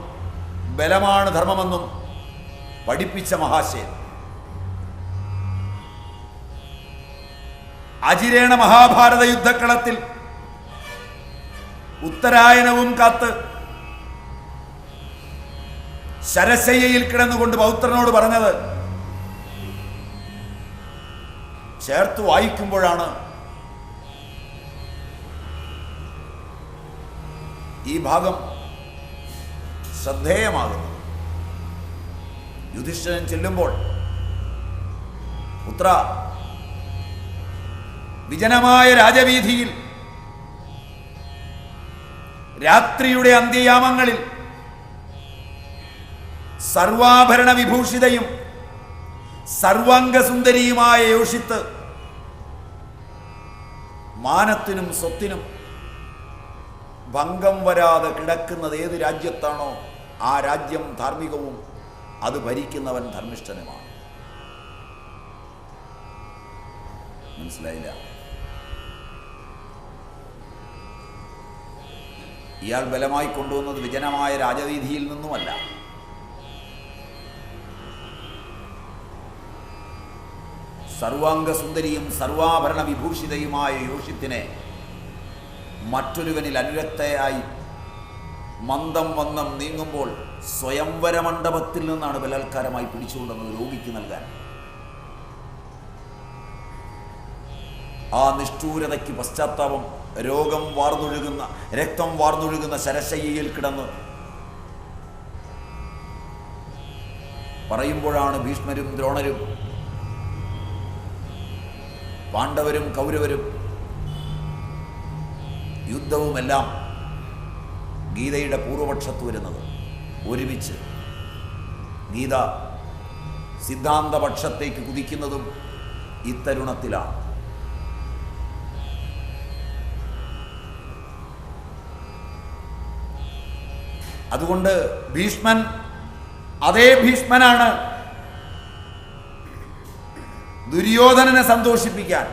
ബലമാണ് ധർമ്മമെന്നും പഠിപ്പിച്ച മഹാശയൻ. അജിരേണ മഹാഭാരത യുദ്ധക്കളത്തിൽ ഉത്തരായനവും കാത്ത് ശരശയ്യയിൽ കിടന്നുകൊണ്ട് പൗത്രനോട് പറഞ്ഞത് ചേർത്ത് വായിക്കുമ്പോഴാണ് ഈ ഭാഗം ശ്രദ്ധേയമാകുന്നത്. യുധിഷ്ഠിരൻ ചെല്ലുമ്പോൾ, പുത്ര, വിജനമായ രാജവീഥിയിൽ രാത്രിയുടെ അന്ത്യയാമങ്ങളിൽ സർവാഭരണ വിഭൂഷിതയും സർവാംഗസുന്ദരിയുമായ യോഷിത്ത് മാനത്തിനും സ്വത്തിനും ഭംഗം വരാതെ കിടക്കുന്നത് ഏത് രാജ്യത്താണോ ആ രാജ്യം ധാർമ്മികവും അത് ഭരിക്കുന്നവൻ ധർമ്മിഷ്ഠനുമാണ്. മനസ്സിലായില്ല? ഇയാൾ ബലമായി കൊണ്ടുവന്നത് വിജനമായ രാജവീഥിയിൽ നിന്നുമല്ല, സർവാംഗസുന്ദരിയും സർവാഭരണ വിഭൂഷിതയുമായ യോഷിത്തിനെ മറ്റൊരുവനിൽ അനുരക്തയായി മന്ദം വന്നം നീങ്ങുമ്പോൾ സ്വയംവര മണ്ഡപത്തിൽ നിന്നാണ് ബലാത്കാരമായി പിടിച്ചുകൊണ്ടുവന്നത് രോഗിക്ക് നൽകാൻ. ആ നിഷ്ഠൂരതയ്ക്ക് പശ്ചാത്താപം രക്തം വാർന്നൊഴുകുന്ന ശരശയ്യയിൽ കിടന്ന് പറയുമ്പോഴാണ് ഭീഷ്മരും ദ്രോണരും പാണ്ഡവരും കൗരവരും യുദ്ധവുമെല്ലാം ഗീതയുടെ പൂർവപക്ഷത്ത് വരുന്നത്. ഒരുമിച്ച് ഗീത സിദ്ധാന്തപക്ഷത്തേക്ക് കുതിക്കുന്നതും ഇത്തരുണത്തിലാണ്. അതുകൊണ്ട് ഭീഷ്മൻ അതേ ഭീഷ്മനാണ് ദുര്യോധനനെ സന്തോഷിപ്പിക്കാൻ,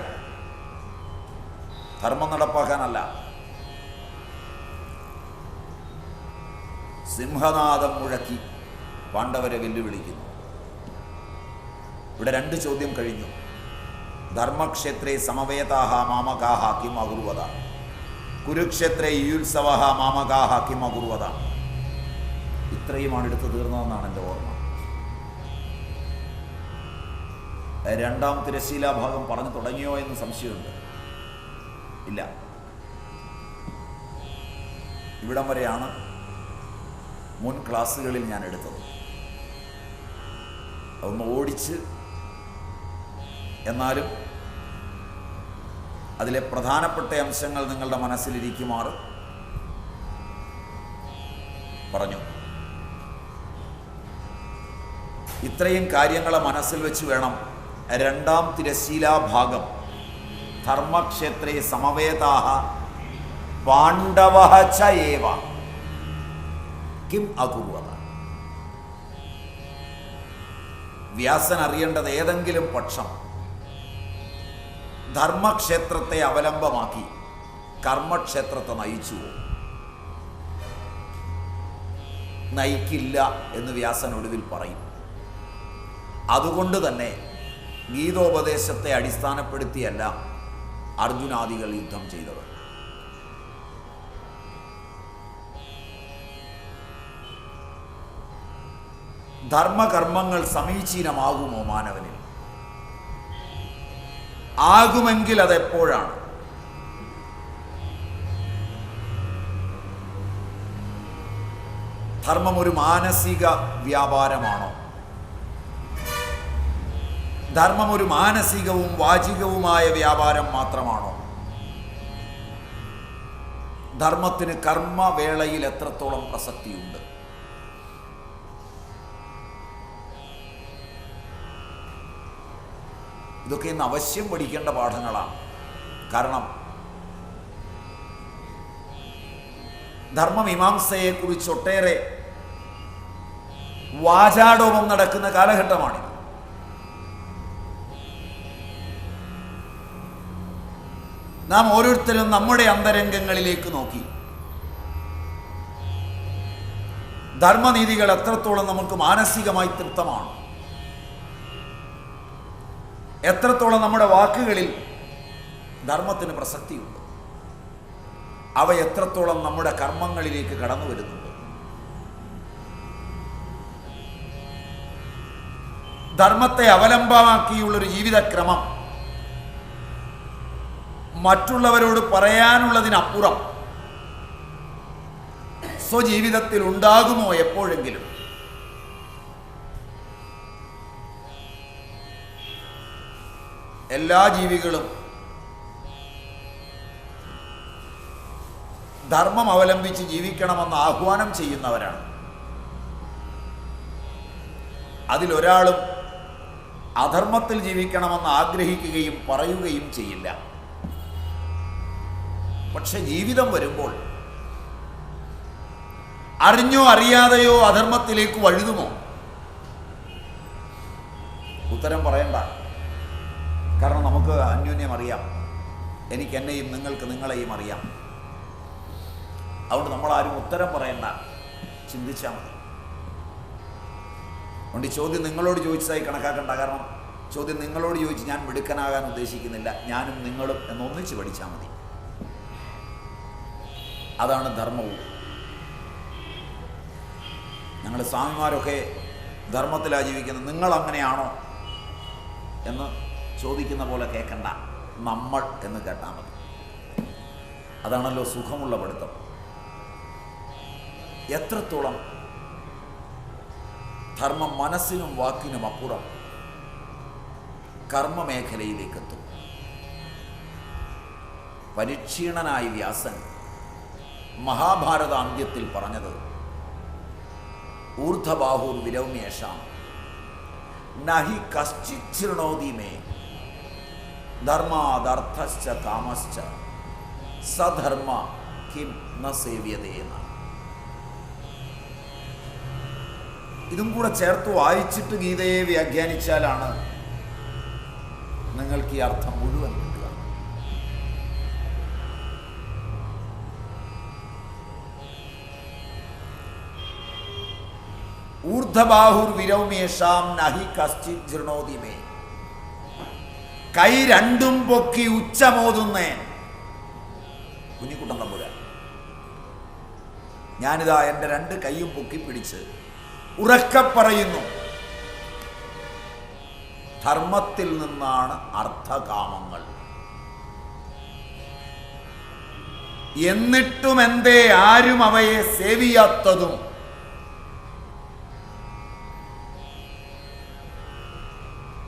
ധർമ്മം നടപ്പാക്കാനല്ല. സിംഹനാദം മുഴക്കി പാണ്ഡവരെ വെല്ലുവിളിക്കുന്നു. ഇവിടെ 2 ചോദ്യം കഴിഞ്ഞു. ധർമ്മക്ഷേത്രേ സമവേതാഹ മാമകാഹ കിം അകുർവത, കുരുക്ഷേത്രേ യുത്സവഹ മാമകാഹ കിം അകുർവത. ഇത്രയുമാണ് എടുത്തു തീർന്നതെന്നാണ് എൻ്റെ ഓർമ്മ. 2ാം തിരശീലാഭാഗം പറഞ്ഞു തുടങ്ങിയോ എന്ന് സംശയമുണ്ട്. ഇല്ല, ഇവിടം വരെയാണ് മുൻ ക്ലാസ്സുകളിൽ ഞാൻ എടുത്തത്. അതൊന്ന് ഓടിച്ച്, എന്നാലും അതിലെ പ്രധാനപ്പെട്ട അംശങ്ങൾ നിങ്ങളുടെ മനസ്സിലിരിക്കുമാറ് പറഞ്ഞു. ഇത്രയും കാര്യങ്ങളെ മനസ്സിൽ വെച്ച് വേണം 2ാം തിരശീലാഭാഗം ധർമ്മക്ഷേത്രേ സമവേതാഹ പാണ്ഡവഃ ച ഏവ കിം അകുർവത. വ്യാസൻ അറിയേണ്ടത് ഏതെങ്കിലും പക്ഷം ധർമ്മക്ഷേത്രത്തെ അവലംബമാക്കി കർമ്മക്ഷേത്രത്തെ നയിച്ചുവോ? നയിക്കില്ല എന്ന് വ്യാസൻ ഒടുവിൽ പറയും. അതുകൊണ്ട് തന്നെ ഗീതോപദേശത്തെ അടിസ്ഥാനപ്പെടുത്തിയല്ല അർജുനാദികൾ യുദ്ധം ചെയ്തത്. ധർമ്മകർമ്മങ്ങൾ സമീചീനമാകുമോ മാനവനിൽ? ആകുമെങ്കിൽ അതെപ്പോഴാണ്? ധർമ്മം ഒരു മാനസിക വ്യാപാരമാണോ? ധർമ്മം ഒരു മാനസികവും വാചികവുമായ വ്യാപാരം മാത്രമാണോ? ധർമ്മത്തിന് കർമ്മവേളയിൽ എത്രത്തോളം പ്രസക്തിയുണ്ട്? ഇതൊക്കെ ഇന്ന് അവശ്യം പഠിക്കേണ്ട പാഠങ്ങളാണ്. കാരണം ധർമ്മമീമാംസയെക്കുറിച്ച് ഒട്ടേറെ വാചാടോപം നടക്കുന്ന കാലഘട്ടമാണിത്. നാം ഓരോരുത്തരും നമ്മുടെ അന്തരംഗങ്ങളിലേക്ക് നോക്കി ധർമ്മനീതികൾ എത്രത്തോളം നമുക്ക് മാനസികമായി തൃപ്തമാണ്, എത്രത്തോളം നമ്മുടെ വാക്കുകളിൽ ധർമ്മത്തിന് പ്രസക്തിയുണ്ട്, അവ എത്രത്തോളം നമ്മുടെ കർമ്മങ്ങളിലേക്ക് കടന്നു വരുന്നുണ്ട്. ധർമ്മത്തെ അവലംബമാക്കിയുള്ളൊരു ജീവിതക്രമം മറ്റുള്ളവരോട് പറയാനുള്ളതിനപ്പുറം സ്വജീവിതത്തിൽ ഉണ്ടാകുമോ എപ്പോഴെങ്കിലും? എല്ലാ ജീവികളും ധർമ്മം അവലംബിച്ച് ജീവിക്കണമെന്ന് ആഹ്വാനം ചെയ്യുന്നവരാണ്. അതിലൊരാളും അധർമ്മത്തിൽ ജീവിക്കണമെന്ന് ആഗ്രഹിക്കുകയും പറയുകയും ചെയ്യില്ല. പക്ഷെ ജീവിതം വരുമ്പോൾ അറിഞ്ഞോ അറിയാതെയോ അധർമ്മത്തിലേക്ക് വഴുതുമോ? ഉത്തരം പറയണ്ട. കാരണം നമുക്ക് അന്യോന്യം അറിയാം. എനിക്ക് എന്നെയും നിങ്ങൾക്ക് നിങ്ങളെയും അറിയാം. അതുകൊണ്ട് നമ്മളാരും ഉത്തരം പറയണ്ട, ചിന്തിച്ചാൽ മതി. അതുകൊണ്ട് ഈ ചോദ്യം നിങ്ങളോട് ചോദിച്ചതായി കണക്കാക്കണ്ട. കാരണം ചോദ്യം നിങ്ങളോട് ചോദിച്ച് ഞാൻ മിടുക്കനാകാൻ ഉദ്ദേശിക്കുന്നില്ല. ഞാനും നിങ്ങളും എന്നൊന്നിച്ച് പഠിച്ചാൽ മതി. അതാണ് ധർമ്മവും. ഞങ്ങൾ സ്വാമിമാരൊക്കെ ധർമ്മത്തിലാണ് ജീവിക്കുന്നത്, നിങ്ങൾ അങ്ങനെയാണോ എന്ന് ചോദിക്കുന്ന പോലെ കേൾക്കണ്ട, നമ്മൾ എന്ന് കേട്ടാൽ മതി. അതാണല്ലോ സുഖമുള്ള പഠിത്തം. എത്രത്തോളം ധർമ്മം മനസ്സിനും വാക്കിനും അപ്പുറം കർമ്മമേഖലയിലേക്കെത്തും. പരിക്ഷീണനായി വ്യാസൻ മഹാഭാരതാന്ത്യത്തിൽ പറഞ്ഞത് ഊർധ്വബാഹുർ വിരൗമ്യേഷാം നഹി കശ്ചിത് ശൃണോതി മേ ധർമാദർത്ഥശ്ച കാമശ്ച സധർമ്മ കിം ന സേവ്യതേ എന്നാണ്. ഇതും കൂടെ ചേർത്ത് വായിച്ചിട്ട് ഗീതയെ വ്യാഖ്യാനിച്ചാലാണ് നിങ്ങൾക്ക് ഈ അർത്ഥം മുഴുവൻ കിട്ടുക. ഊർധ്വബാഹുർ വിരൗമ്യേഷാം നഹി കശ്ചിത് ശൃണോതി മേ. കൈ രണ്ടും പൊക്കി ഉച്ചമോതുന്നേ കുഞ്ഞിക്കുട്ടൻ തമ്പുരാൻ. ഞാനിതാ എൻ്റെ രണ്ട് കൈയും പൊക്കി പിടിച്ച് ഉറക്കെ പറയുന്നു, ധർമ്മത്തിൽ നിന്നാണ് അർത്ഥകാമങ്ങൾ. എന്നിട്ടും എന്തേ ആരും അവയെ സേവിയാത്തതും?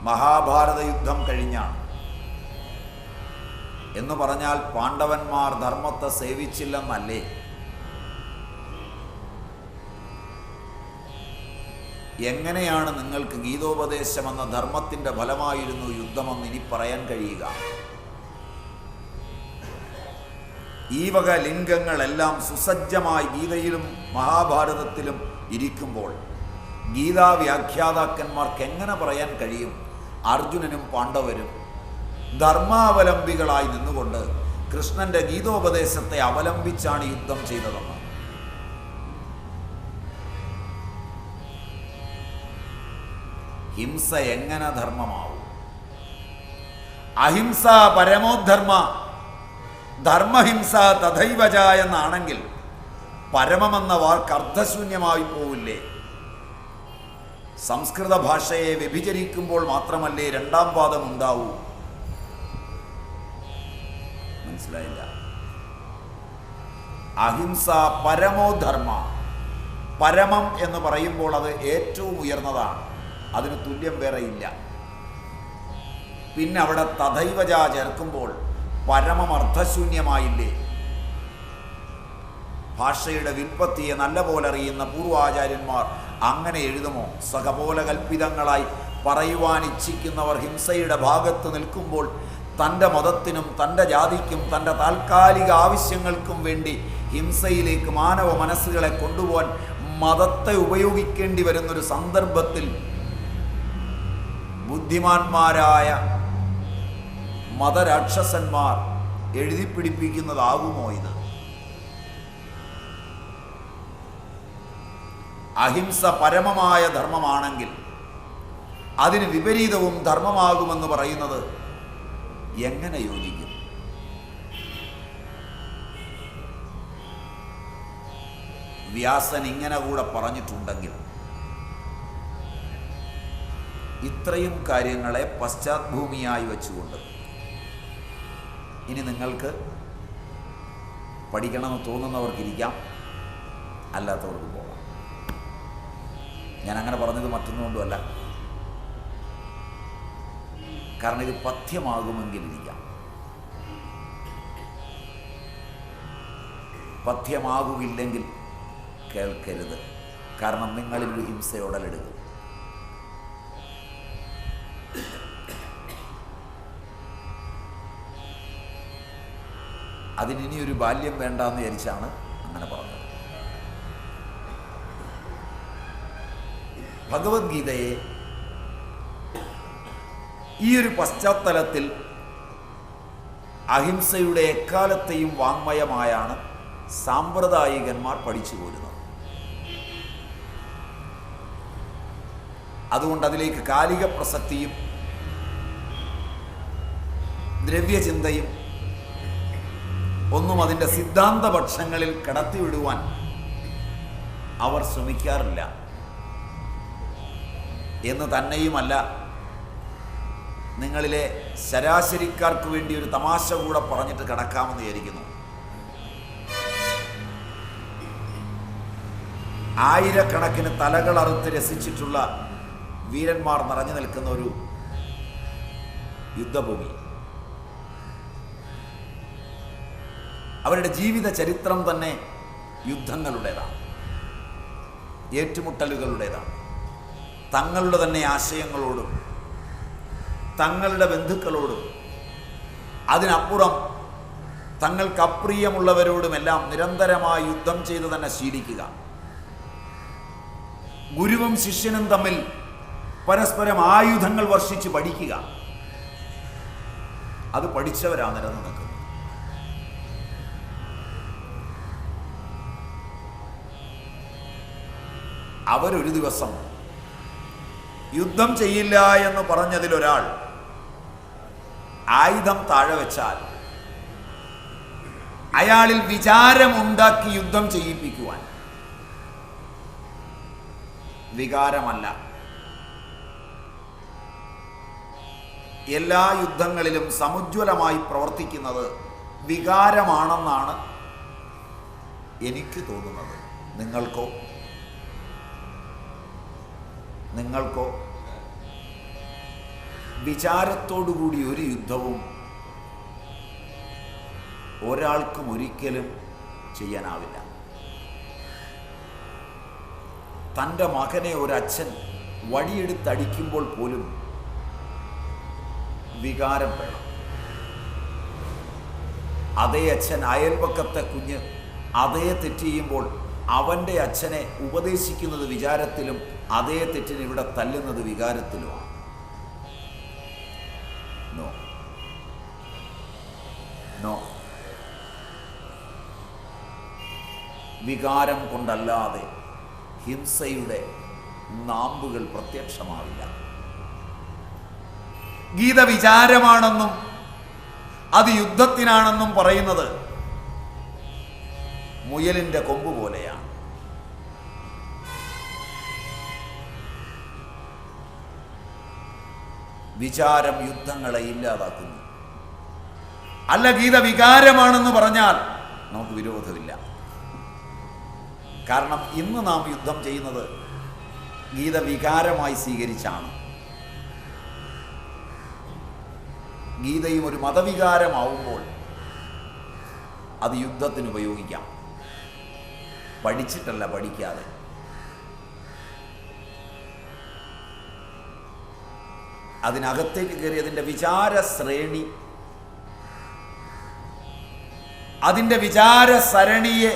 മഹാഭാരത യുദ്ധം കഴിഞ്ഞാണ് എന്ന് പറഞ്ഞാൽ പാണ്ഡവന്മാർ ധർമ്മത്തെ സേവിച്ചില്ലെന്നല്ലേ? എങ്ങനെയാണ് നിങ്ങൾക്ക് ഗീതോപദേശമെന്ന ധർമ്മത്തിൻ്റെ ഫലമായിരുന്നു യുദ്ധമെന്ന് ഇനി പറയാൻ കഴിയുക? ഈ വക ലിംഗങ്ങളെല്ലാം സുസജ്ജമായി ഗീതയിലും മഹാഭാരതത്തിലും ഇരിക്കുമ്പോൾ ഗീതാ വ്യാഖ്യാതാക്കന്മാർക്ക് എങ്ങനെ പറയാൻ കഴിയും അർജുനനും പാണ്ഡവരും ധർമാവലംബികളായി നിന്നുകൊണ്ട് കൃഷ്ണന്റെ ഗീതോപദേശത്തെ അവലംബിച്ചാണ് യുദ്ധം ചെയ്തതെന്ന്? ഹിംസ എങ്ങനെ ധർമ്മമാവും? അഹിംസ പരമോധർമ്മ, ധർമ്മഹിംസ തഥൈവച എന്നാണെങ്കിൽ പരമമെന്ന വാക്ക് അർത്ഥശൂന്യമായി പോവില്ലേ? സംസ്കൃത ഭാഷയെ വ്യഭിചരിക്കുമ്പോൾ മാത്രമല്ലേ രണ്ടാം പാദം ഉണ്ടാവൂ? മനസ്സിലായില്ല? അഹിംസ പരമോധർമ്മ. പരമം എന്ന് പറയുമ്പോൾ അത് ഏറ്റവും ഉയർന്നതാണ്, അതിന് തുല്യം വേറെ ഇല്ല. പിന്നെ അവിടെ തഥൈവച ചേർക്കുമ്പോൾ പരമം അർത്ഥശൂന്യമായില്ലേ? ഭാഷയുടെ വ്യുൽപ്പത്തിയെ നല്ല പോലെ അറിയുന്ന പൂർവാചാര്യന്മാർ അങ്ങനെ എഴുതുമോ? സകപോലെ കൽപ്പിതങ്ങളായി പറയുവാൻ ഇച്ഛിക്കുന്നവർ ഹിംസയുടെ ഭാഗത്ത് നിൽക്കുമ്പോൾ തൻ്റെ മതത്തിനും തൻ്റെ ജാതിക്കും തൻ്റെ താൽക്കാലിക ആവശ്യങ്ങൾക്കും വേണ്ടി ഹിംസയിലേക്ക് മാനവ മനസ്സുകളെ കൊണ്ടുപോകാൻ മതത്തെ ഉപയോഗിക്കേണ്ടി വരുന്നൊരു സന്ദർഭത്തിൽ ബുദ്ധിമാന്മാരായ മതരാക്ഷസന്മാർ എഴുതിപ്പിടിപ്പിക്കുന്നതാകുമോ ഇത്? അഹിംസ പരമമായ ധർമ്മമാണെങ്കിൽ അതിന് വിപരീതവും ധർമ്മമാകുമെന്ന് പറയുന്നത് എങ്ങനെ യോജിക്കും? വ്യാസൻ ഇങ്ങനെ കൂടെ പറഞ്ഞിട്ടുണ്ടെങ്കിൽ ഇത്രയും കാര്യങ്ങളെ പശ്ചാത്ഭൂമിയായി വെച്ചുകൊണ്ട് ഇനി നിങ്ങൾക്ക് പഠിക്കണമെന്ന് തോന്നുന്നവർക്കിരിക്കാം, അല്ലാത്തവർക്ക് പോകാം. ഞാൻ അങ്ങനെ പറഞ്ഞത് മറ്റൊന്നുകൊണ്ടുമല്ല, കാരണം ഇത് പഥ്യമാകുമെങ്കിൽ ഇരിക്കാം. പഥ്യമാകുകയില്ലെങ്കിൽ കേൾക്കരുത്, കാരണം നിങ്ങളിൽ ഒരു ഹിംസയോടലെടുക്കും. അതിനിയൊരു ബാല്യം വേണ്ടെന്ന് വിചാരിച്ചാണ് അങ്ങനെ പറഞ്ഞത്. ഭഗവത്ഗീതയെ ഈ ഒരു പശ്ചാത്തലത്തിൽ അഹിംസയുടെ എക്കാലത്തെയും വാങ്മയമായാണ് സാമ്പ്രദായികന്മാർ പഠിച്ചു പോരുന്നത്. അതുകൊണ്ട് അതിലേക്ക് കാലിക പ്രസക്തിയും ദ്രവ്യചിന്തയും ഒന്നും അതിൻ്റെ സിദ്ധാന്തപക്ഷങ്ങളിൽ കടത്തിവിടുവാൻ അവർ ശ്രമിക്കാറില്ല എന്ന് തന്നെയുമല്ല, നിങ്ങളിലെ ശരാശരിക്കാർക്ക് വേണ്ടി ഒരു തമാശ കൂടെ പറഞ്ഞിട്ട് കിടക്കാമെന്ന് വിചാരിക്കുന്നു. ആയിരക്കണക്കിന് തലകൾ അറുത്ത് രസിച്ചിട്ടുള്ള വീരന്മാർ നിറഞ്ഞു നിൽക്കുന്ന ഒരു യുദ്ധഭൂമി. അവരുടെ ജീവിത ചരിത്രം തന്നെ യുദ്ധങ്ങളുടേതാണ്, ഏറ്റുമുട്ടലുകളുടേതാണ്. തങ്ങളുടെ തന്നെ ആശയങ്ങളോടും തങ്ങളുടെ ബന്ധുക്കളോടും അതിനപ്പുറം തങ്ങൾക്ക് അപ്രിയമുള്ളവരോടുമെല്ലാം നിരന്തരമായി യുദ്ധം ചെയ്ത് തന്നെ ശീലിക്കുക. ഗുരുവും ശിഷ്യനും തമ്മിൽ പരസ്പരം ആയുധങ്ങൾ വർഷിച്ച് പഠിക്കുക. അത് പഠിച്ചവരാ നിരന്നു നിൽക്കുന്നത്. അവരൊരു ദിവസം യുദ്ധം ചെയ്യില്ല എന്ന് പറഞ്ഞതിലൊരാൾ ആയുധം താഴെ വെച്ചാൽ അയാളിൽ വിചാരമുണ്ടാക്കി യുദ്ധം ചെയ്യിപ്പിക്കുവാൻ, വികാരമല്ല. എല്ലാ യുദ്ധങ്ങളിലും സമുജ്വലമായി പ്രവർത്തിക്കുന്നത് വികാരമാണെന്നാണ് എനിക്ക് തോന്നുന്നത്. നിങ്ങൾക്കോ വിചാരത്തോടുകൂടി ഒരു യുദ്ധവും ഒരാൾക്കും ഒരിക്കലും ചെയ്യാനാവില്ല. തൻ്റെ മകനെ ഒരച്ഛൻ വടിയെടുത്തടിക്കുമ്പോൾ പോലും വികാരം വേണം. അതേ അച്ഛൻ അയൽപക്കത്തെ കുഞ്ഞ് അതേ തെറ്റ് ചെയ്യുമ്പോൾ അവൻ്റെ അച്ഛനെ ഉപദേശിക്കുന്നത് വിചാരത്തിലും അതേ തെറ്റിന് ഇവിടെ തല്ലുന്നത് വികാരത്തിലുമാണ്. നോ, വികാരം കൊണ്ടല്ലാതെ ഹിംസയുടെ നാമ്പുകൾ പ്രത്യക്ഷമാവില്ല. ഗീത വിചാരമാണെന്നും അത് യുദ്ധത്തിനാണെന്നും പറയുന്നത് മുയലിൻ്റെ കൊമ്പ് പോലെയാണ്. വിചാരം യുദ്ധങ്ങളെ ഇല്ലാതാക്കുന്നു. അല്ല, ഗീത വികാരമാണെന്ന് പറഞ്ഞാൽ നമുക്ക് വിരോധമില്ല. കാരണം ഇന്ന് നാം യുദ്ധം ചെയ്യുന്നത് ഗീത വികാരമായി സ്വീകരിച്ചാണ്. ഗീതയും ഒരു മതവികാരമാവുമ്പോൾ അത് യുദ്ധത്തിന് ഉപയോഗിക്കാം, പഠിച്ചിട്ടല്ല, പഠിക്കാതെ. അതിനകത്തേക്ക് കയറി അതിൻ്റെ വിചാരശ്രേണി, അതിൻ്റെ വിചാരസരണിയെ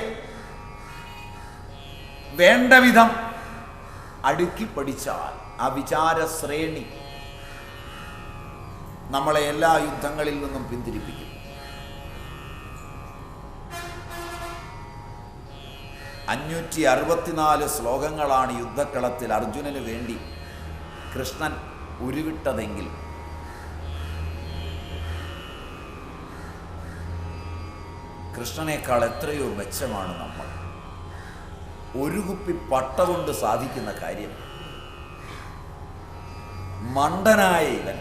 വേണ്ട വിധം അടുക്കി പഠിച്ചാൽ ആ വിചാരശ്രേണി നമ്മളെ എല്ലാ യുദ്ധങ്ങളിൽ നിന്നും പിന്തിരിപ്പിക്കും. 564 ശ്ലോകങ്ങളാണ് യുദ്ധക്കളത്തിൽ അർജുനന് വേണ്ടി കൃഷ്ണൻ ഉരുവിട്ടതെങ്കിൽ കൃഷ്ണനേക്കാൾ എത്രയോ മെച്ചമാണ് നമ്മൾ. ഒരു കുപ്പി പട്ട കൊണ്ട് സാധിക്കുന്ന കാര്യം മണ്ടനായ ഇവൻ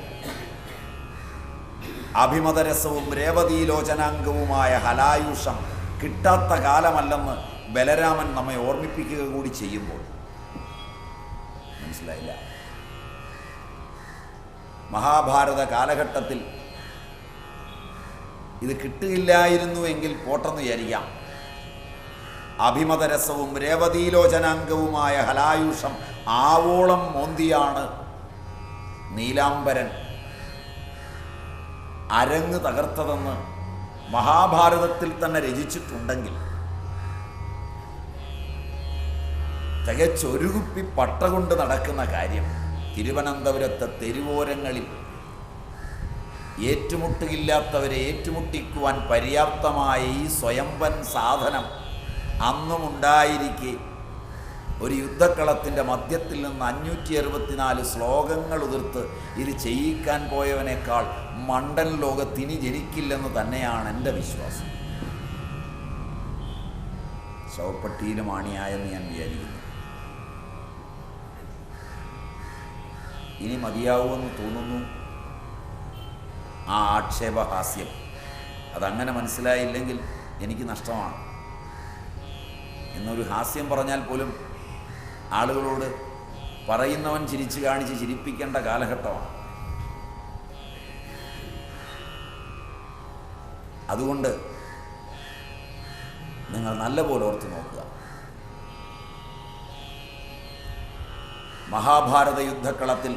അഭിമതരസവും രേവതീലോചനാംഗവുമായ ഹലായുഷം കിട്ടാത്ത കാലമല്ലെന്ന് ബലരാമൻ നമ്മെ ഓർമ്മിപ്പിക്കുക കൂടി ചെയ്യുമ്പോൾ മനസ്സിലായില്ല. മഹാഭാരത കാലഘട്ടത്തിൽ ഇത് കിട്ടുകയില്ലായിരുന്നു എങ്കിൽ പോട്ടെന്ന് വിചാരിക്കാം. അഭിമതരസവും രേവതീലോചനാംഗവുമായ ഹലായുഷം ആവോളം മോന്തിയാണ് നീലാംബരൻ അരങ്ങ് തകർത്തതെന്ന് മഹാഭാരതത്തിൽ തന്നെ രചിച്ചിട്ടുണ്ടെങ്കിൽ തികച്ചൊരു കുപ്പി പട്ട കൊണ്ട് നടക്കുന്ന കാര്യം തിരുവനന്തപുരത്തെ തെരുവോരങ്ങളിൽ ഏറ്റുമുട്ടുകില്ലാത്തവരെ ഏറ്റുമുട്ടിക്കുവാൻ പര്യാപ്തമായ ഈ സ്വയംവൻ സാധനം അന്നും ഉണ്ടായിരിക്കെ ഒരു യുദ്ധക്കളത്തിൻ്റെ മധ്യത്തിൽ നിന്ന് 564 ശ്ലോകങ്ങൾ ഉതിർത്ത് ഇത് ചെയ്യിക്കാൻ പോയവനേക്കാൾ മണ്ടൻ ലോകത്തിനി ജനിക്കില്ലെന്ന് തന്നെയാണ് എൻ്റെ വിശ്വാസം. ശവപ്പെട്ടിയിലും ആണിയായെന്ന് ഞാൻ വിചാരിക്കുന്നു. ഇനി മതിയാവുമെന്ന് തോന്നുന്നു ആ ആക്ഷേപഹാസ്യം. അതങ്ങനെ മനസ്സിലായില്ലെങ്കിൽ എനിക്ക് നഷ്ടമാണ്. എന്നൊരു ഹാസ്യം പറഞ്ഞാൽ പോലും ആളുകളോട് പറയുന്നവൻ ചിരിച്ചു കാണിച്ച് ചിരിപ്പിക്കേണ്ട കാലഘട്ടമാണ്. അതുകൊണ്ട് നിങ്ങൾ നല്ലപോലെ ഓർത്ത് നോക്കുക. മഹാഭാരത യുദ്ധക്കളത്തിൽ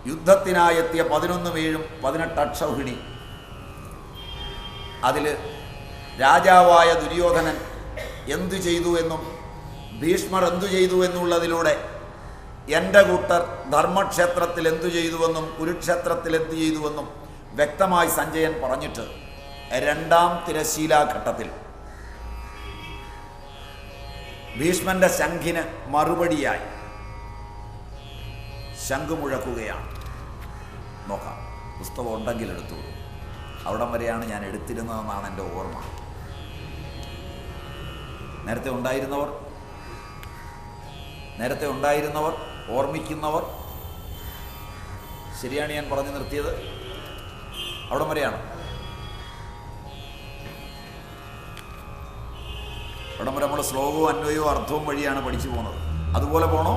യുദ്ധത്തിനായെത്തിയ 11 വേഴും 18 അക്ഷൗഹിണി, അതിൽ രാജാവായ ദുര്യോധനൻ എന്തു ചെയ്തു എന്നും ഭീഷ്മർ എന്തു ചെയ്തു എന്നുള്ളതിലൂടെ എൻ്റെ കൂട്ടർ ധർമ്മക്ഷേത്രത്തിൽ എന്തു ചെയ്തുവെന്നും കുരുക്ഷേത്രത്തിൽ എന്തു ചെയ്തുവെന്നും വ്യക്തമായി സഞ്ജയൻ പറഞ്ഞിട്ട് രണ്ടാം തിരശീലാഘട്ടത്തിൽ ഭീഷ്മന്റെ ശംഖിന് മറുപടിയായി ശംഖ് മുഴക്കുകയാണ്. നോക്കാം, പുസ്തകം ഉണ്ടെങ്കിൽ എടുത്തോളൂ. അവിടം വരെയാണ് ഞാൻ എടുത്തിരുന്നതെന്നാണ് എൻ്റെ ഓർമ്മ. നേരത്തെ ഉണ്ടായിരുന്നവർ ഓർമ്മിക്കുന്നവർ ശരിയാണ് ഞാൻ പറഞ്ഞു നിർത്തിയത്. അവിടം വരെയാണ്. അവിടം വരെ നമ്മൾ ശ്ലോകവും അന്വയവും അർത്ഥവും വഴിയാണ് പഠിച്ചു പോകുന്നത്. അതുപോലെ പോണോ?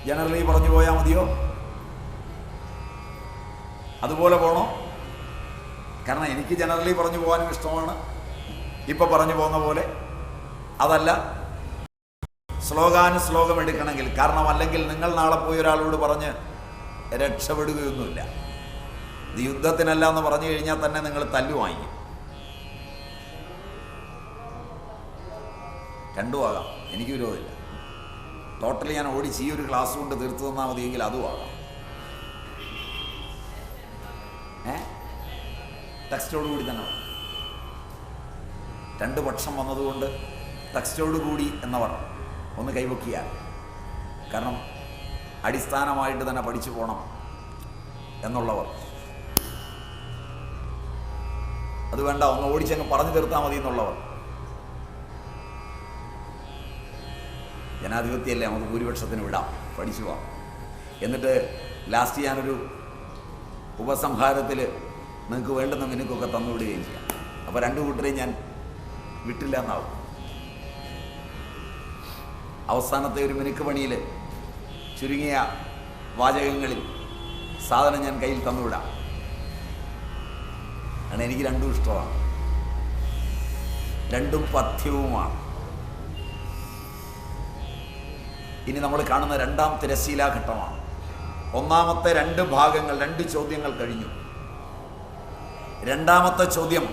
ജനറലി പറഞ്ഞു പോയാൽ മതിയോ? അതുപോലെ പോണോ? കാരണം എനിക്ക് ജനറലി പറഞ്ഞു പോകാനും ഇഷ്ടമാണ്, ഇപ്പം പറഞ്ഞു പോകുന്ന പോലെ. അതല്ല, ശ്ലോകാനുശ്ലോകം എടുക്കണമെങ്കിൽ. കാരണം അല്ലെങ്കിൽ നിങ്ങൾ നാളെ പോയി ഒരാളോട് പറഞ്ഞ് രക്ഷപ്പെടുകയൊന്നുമില്ല. ഇത് യുദ്ധത്തിനല്ല എന്ന് പറഞ്ഞു കഴിഞ്ഞാൽ തന്നെ നിങ്ങൾ തല്ലു വാങ്ങിക്കും. രണ്ടും ആകാം, എനിക്ക് വിരോധമില്ല. ടോട്ടലി ഞാൻ ഓടിച്ച് ഈ ഒരു ക്ലാസ് കൊണ്ട് തീർത്തു തന്നാൽ മതിയെങ്കിൽ അതും ആകാം. ടെക്സ്റ്റോടുകൂടി തന്നെ രണ്ട് പക്ഷം വന്നതുകൊണ്ട് ടെക്സ്റ്റോടുകൂടി എന്നവർ ഒന്ന് കൈവയ്ക്കുക. കാരണം അടിസ്ഥാനമായിട്ട് തന്നെ പഠിച്ചു പോകണം എന്നുള്ളവർ അത് വേണ്ട, ഒന്ന് ഓടിച്ചങ്ങ് പറഞ്ഞു തീർത്താൽ മതി എന്നുള്ളവർ. ജനാധിപത്യമല്ലേ, നമുക്ക് ഭൂരിപക്ഷത്തിന് വിടാം, പഠിച്ചു പോവാം. എന്നിട്ട് ലാസ്റ്റ് ഞാനൊരു ഉപസംഹാരത്തിൽ നിങ്ങൾക്ക് വേണ്ടുന്ന മിനുക്കൊക്കെ തന്നുവിടുകയും ചെയ്യാം. അപ്പോൾ രണ്ടു കൂട്ടരെയും ഞാൻ വിട്ടില്ല എന്നാവും. അവസാനത്തെ ഒരു മിനുക്ക് പണിയിൽ ചുരുങ്ങിയ വാചകങ്ങളിൽ സാധനം ഞാൻ കയ്യിൽ തന്നുവിടാം. കാരണം എനിക്ക് രണ്ടും ഇഷ്ടമാണ്, രണ്ടും പഥ്യവുമാണ്. ഇനി നമ്മൾ കാണുന്ന രണ്ടാം തിരശീലാഘട്ടമാണ്. ഒന്നാമത്തെ രണ്ട് ഭാഗങ്ങൾ, രണ്ട് ചോദ്യങ്ങൾ കഴിഞ്ഞു. രണ്ടാമത്തെ ചോദ്യം,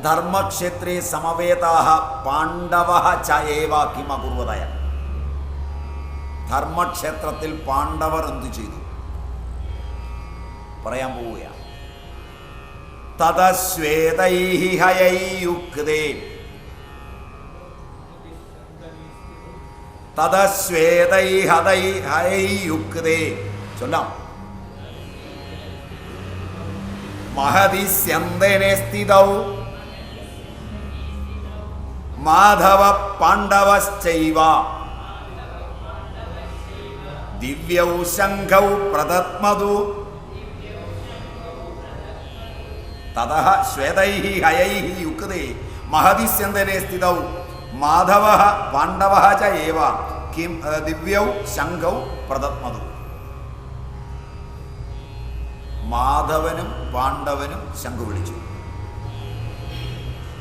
ധർമ്മക്ഷേത്രേ സമവേതാഹ പാണ്ഡവഃ ച ഏവ കിം അകുർവതയ. ധർമ്മക്ഷേത്രത്തിൽ പാണ്ഡവർ എന്തു ചെയ്തു പറയാൻ പോവുകയാണ്. തതശ്വേതൈഹി ഹയൈയുക്തേ തതശ്വേതൈഹയൈയുക്തേ ചൊല്ലാം. മഹതി സ്യന്തനെ സ്ഥിതൗ മാധവ പാണ്ഡവശ്ചൈവ ദിവ്യൗ ശംഖൗ പ്രദത്മതു തതഃ ശ്വേതൈഹി ഹയൈഹി യുക്തേ മഹതി സ്യന്തനെ സ്ഥിതൗ മാധവഃ പാണ്ഡവഃ ച ഏവ കിം ദിവ്യൗ ശംഖൗ പ്രദത്മതു. മാധവനും പാണ്ഡവനും ശംഖു വിളിച്ചു.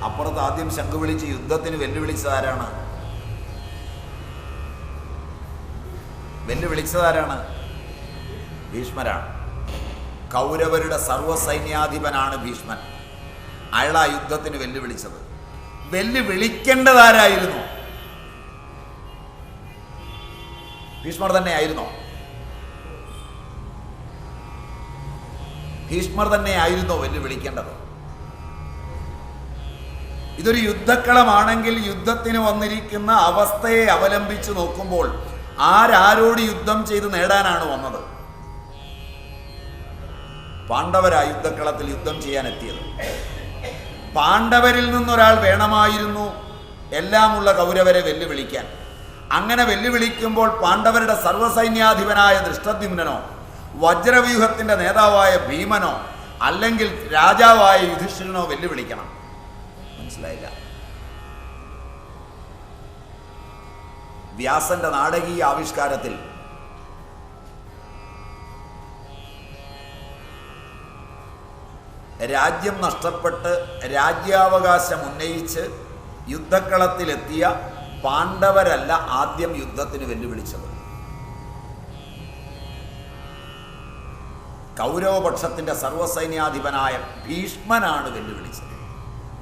അപ്പുറത്ത് ആദ്യം ശംഖു വിളിച്ച് യുദ്ധത്തിന് വെല്ലുവിളിച്ചതാരാണ്? വെല്ലുവിളിച്ചതാരാണ്? ഭീഷ്മരാണ്. കൗരവരുടെ സർവ്വസൈന്യാധിപനാണ് ഭീഷ്മൻ. അയാളാ യുദ്ധത്തിന് വെല്ലുവിളിച്ചത്. വെല്ലുവിളിക്കേണ്ടതാരായിരുന്നു? ഭീഷ്മർ തന്നെ ആയിരുന്നോ? ഭീഷ്മർ തന്നെ ആയിരുന്നോ വെല്ലുവിളിക്കേണ്ടത്? ഇതൊരു യുദ്ധക്കളമാണെങ്കിൽ യുദ്ധത്തിന് വന്നിരിക്കുന്ന അവസ്ഥയെ അവലംബിച്ച് നോക്കുമ്പോൾ ആരോട് യുദ്ധം ചെയ്ത് നേടാനാണ് വന്നത്? പാണ്ഡവരാ യുദ്ധക്കളത്തിൽ യുദ്ധം ചെയ്യാൻ എത്തിയത്. പാണ്ഡവരിൽ നിന്നൊരാൾ വേണമായിരുന്നു എല്ലാമുള്ള കൗരവരെ വെല്ലുവിളിക്കാൻ. അങ്ങനെ വെല്ലുവിളിക്കുമ്പോൾ പാണ്ഡവരുടെ സർവ്വസൈന്യാധിപനായ ദൃഷ്ടദ്യുമ്നനോ, വജ്രവ്യൂഹത്തിന്റെ നേതാവായ ഭീമനോ, അല്ലെങ്കിൽ രാജാവായ യുധിഷ്ഠിരനോ വെല്ലുവിളിക്കണം. മനസ്സിലായില്ല? വ്യാസന്റെ നാടകീയ ആവിഷ്കാരത്തിൽ രാജ്യം നഷ്ടപ്പെട്ട് രാജ്യാവകാശം ഉന്നയിച്ച് യുദ്ധക്കളത്തിലെത്തിയ പാണ്ഡവരല്ല ആദ്യം യുദ്ധത്തിന് വെല്ലുവിളിച്ചത്. കൗരവപക്ഷത്തിന്റെ സർവ്വസൈന്യാധിപനായ ഭീഷ്മനാണ് വെല്ലുവിളിച്ചത്.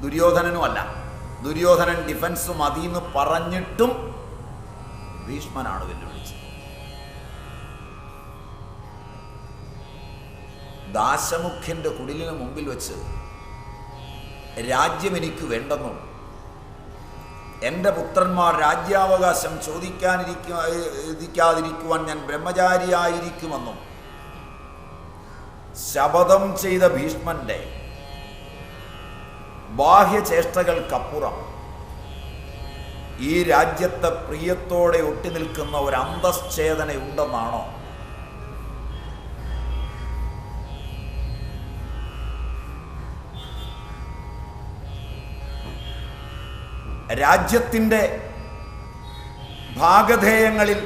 ദുര്യോധനനുമല്ല. ദുര്യോധനൻ ഡിഫൻസ് മതിയെന്ന് പറഞ്ഞിട്ടും ഭീഷ്മനാണ് വെല്ലുവിളിച്ചത്. ദാശമുഖ്യന്റെ കുടിലിന് മുമ്പിൽ വെച്ച് രാജ്യം എനിക്ക് വേണ്ടെന്നും എൻ്റെ പുത്രന്മാർ രാജ്യാവകാശം ചോദിക്കാതിരിക്കുവാൻ ഞാൻ ബ്രഹ്മചാരിയായിരിക്കുമെന്നും ശപഥം ചെയ്ത ഭീഷ്മന്റെ ബാഹ്യചേഷ്ടകൾക്കപ്പുറം ഈ രാജ്യത്തെ പ്രിയത്തോടെ ഒട്ടി നിൽക്കുന്ന ഒരു അന്തശ്ചേതനയുണ്ടെന്നാണോ? രാജ്യത്തിൻ്റെ ഭാഗധേയങ്ങളിൽ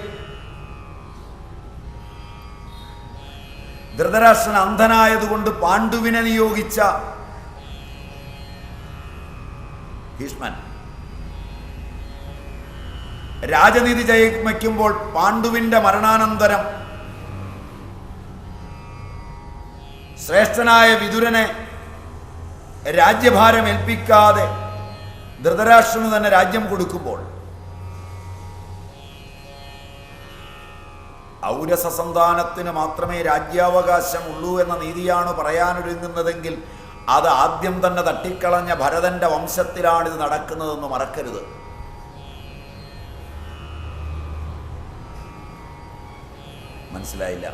ധൃതരാഷ്ട്രൻ അന്ധനായതുകൊണ്ട് പാണ്ഡുവിനെ നിയോഗിച്ച ഭീഷ്മൻ രാജനീതി ജയിക്കുമ്പോൾ പാണ്ഡുവിന്റെ മരണാനന്തരം ശ്രേഷ്ഠനായ വിതുരനെ രാജ്യഭാരം ഏൽപ്പിക്കാതെ ധൃതരാഷ്ട്രന് തന്നെ രാജ്യം കൊടുക്കുമ്പോൾ ഔരസ സന്താനത്തിന് മാത്രമേ രാജ്യാവകാശമുള്ളൂ എന്ന നീതിയാണ് പറയാനൊരുങ്ങുന്നതെങ്കിൽ അത് ആദ്യം തന്നെ തട്ടിക്കളഞ്ഞ ഭരതന്റെ വംശത്തിലാണിത് നടക്കുന്നതെന്ന് മറക്കരുത്. മനസ്സിലായില്ല.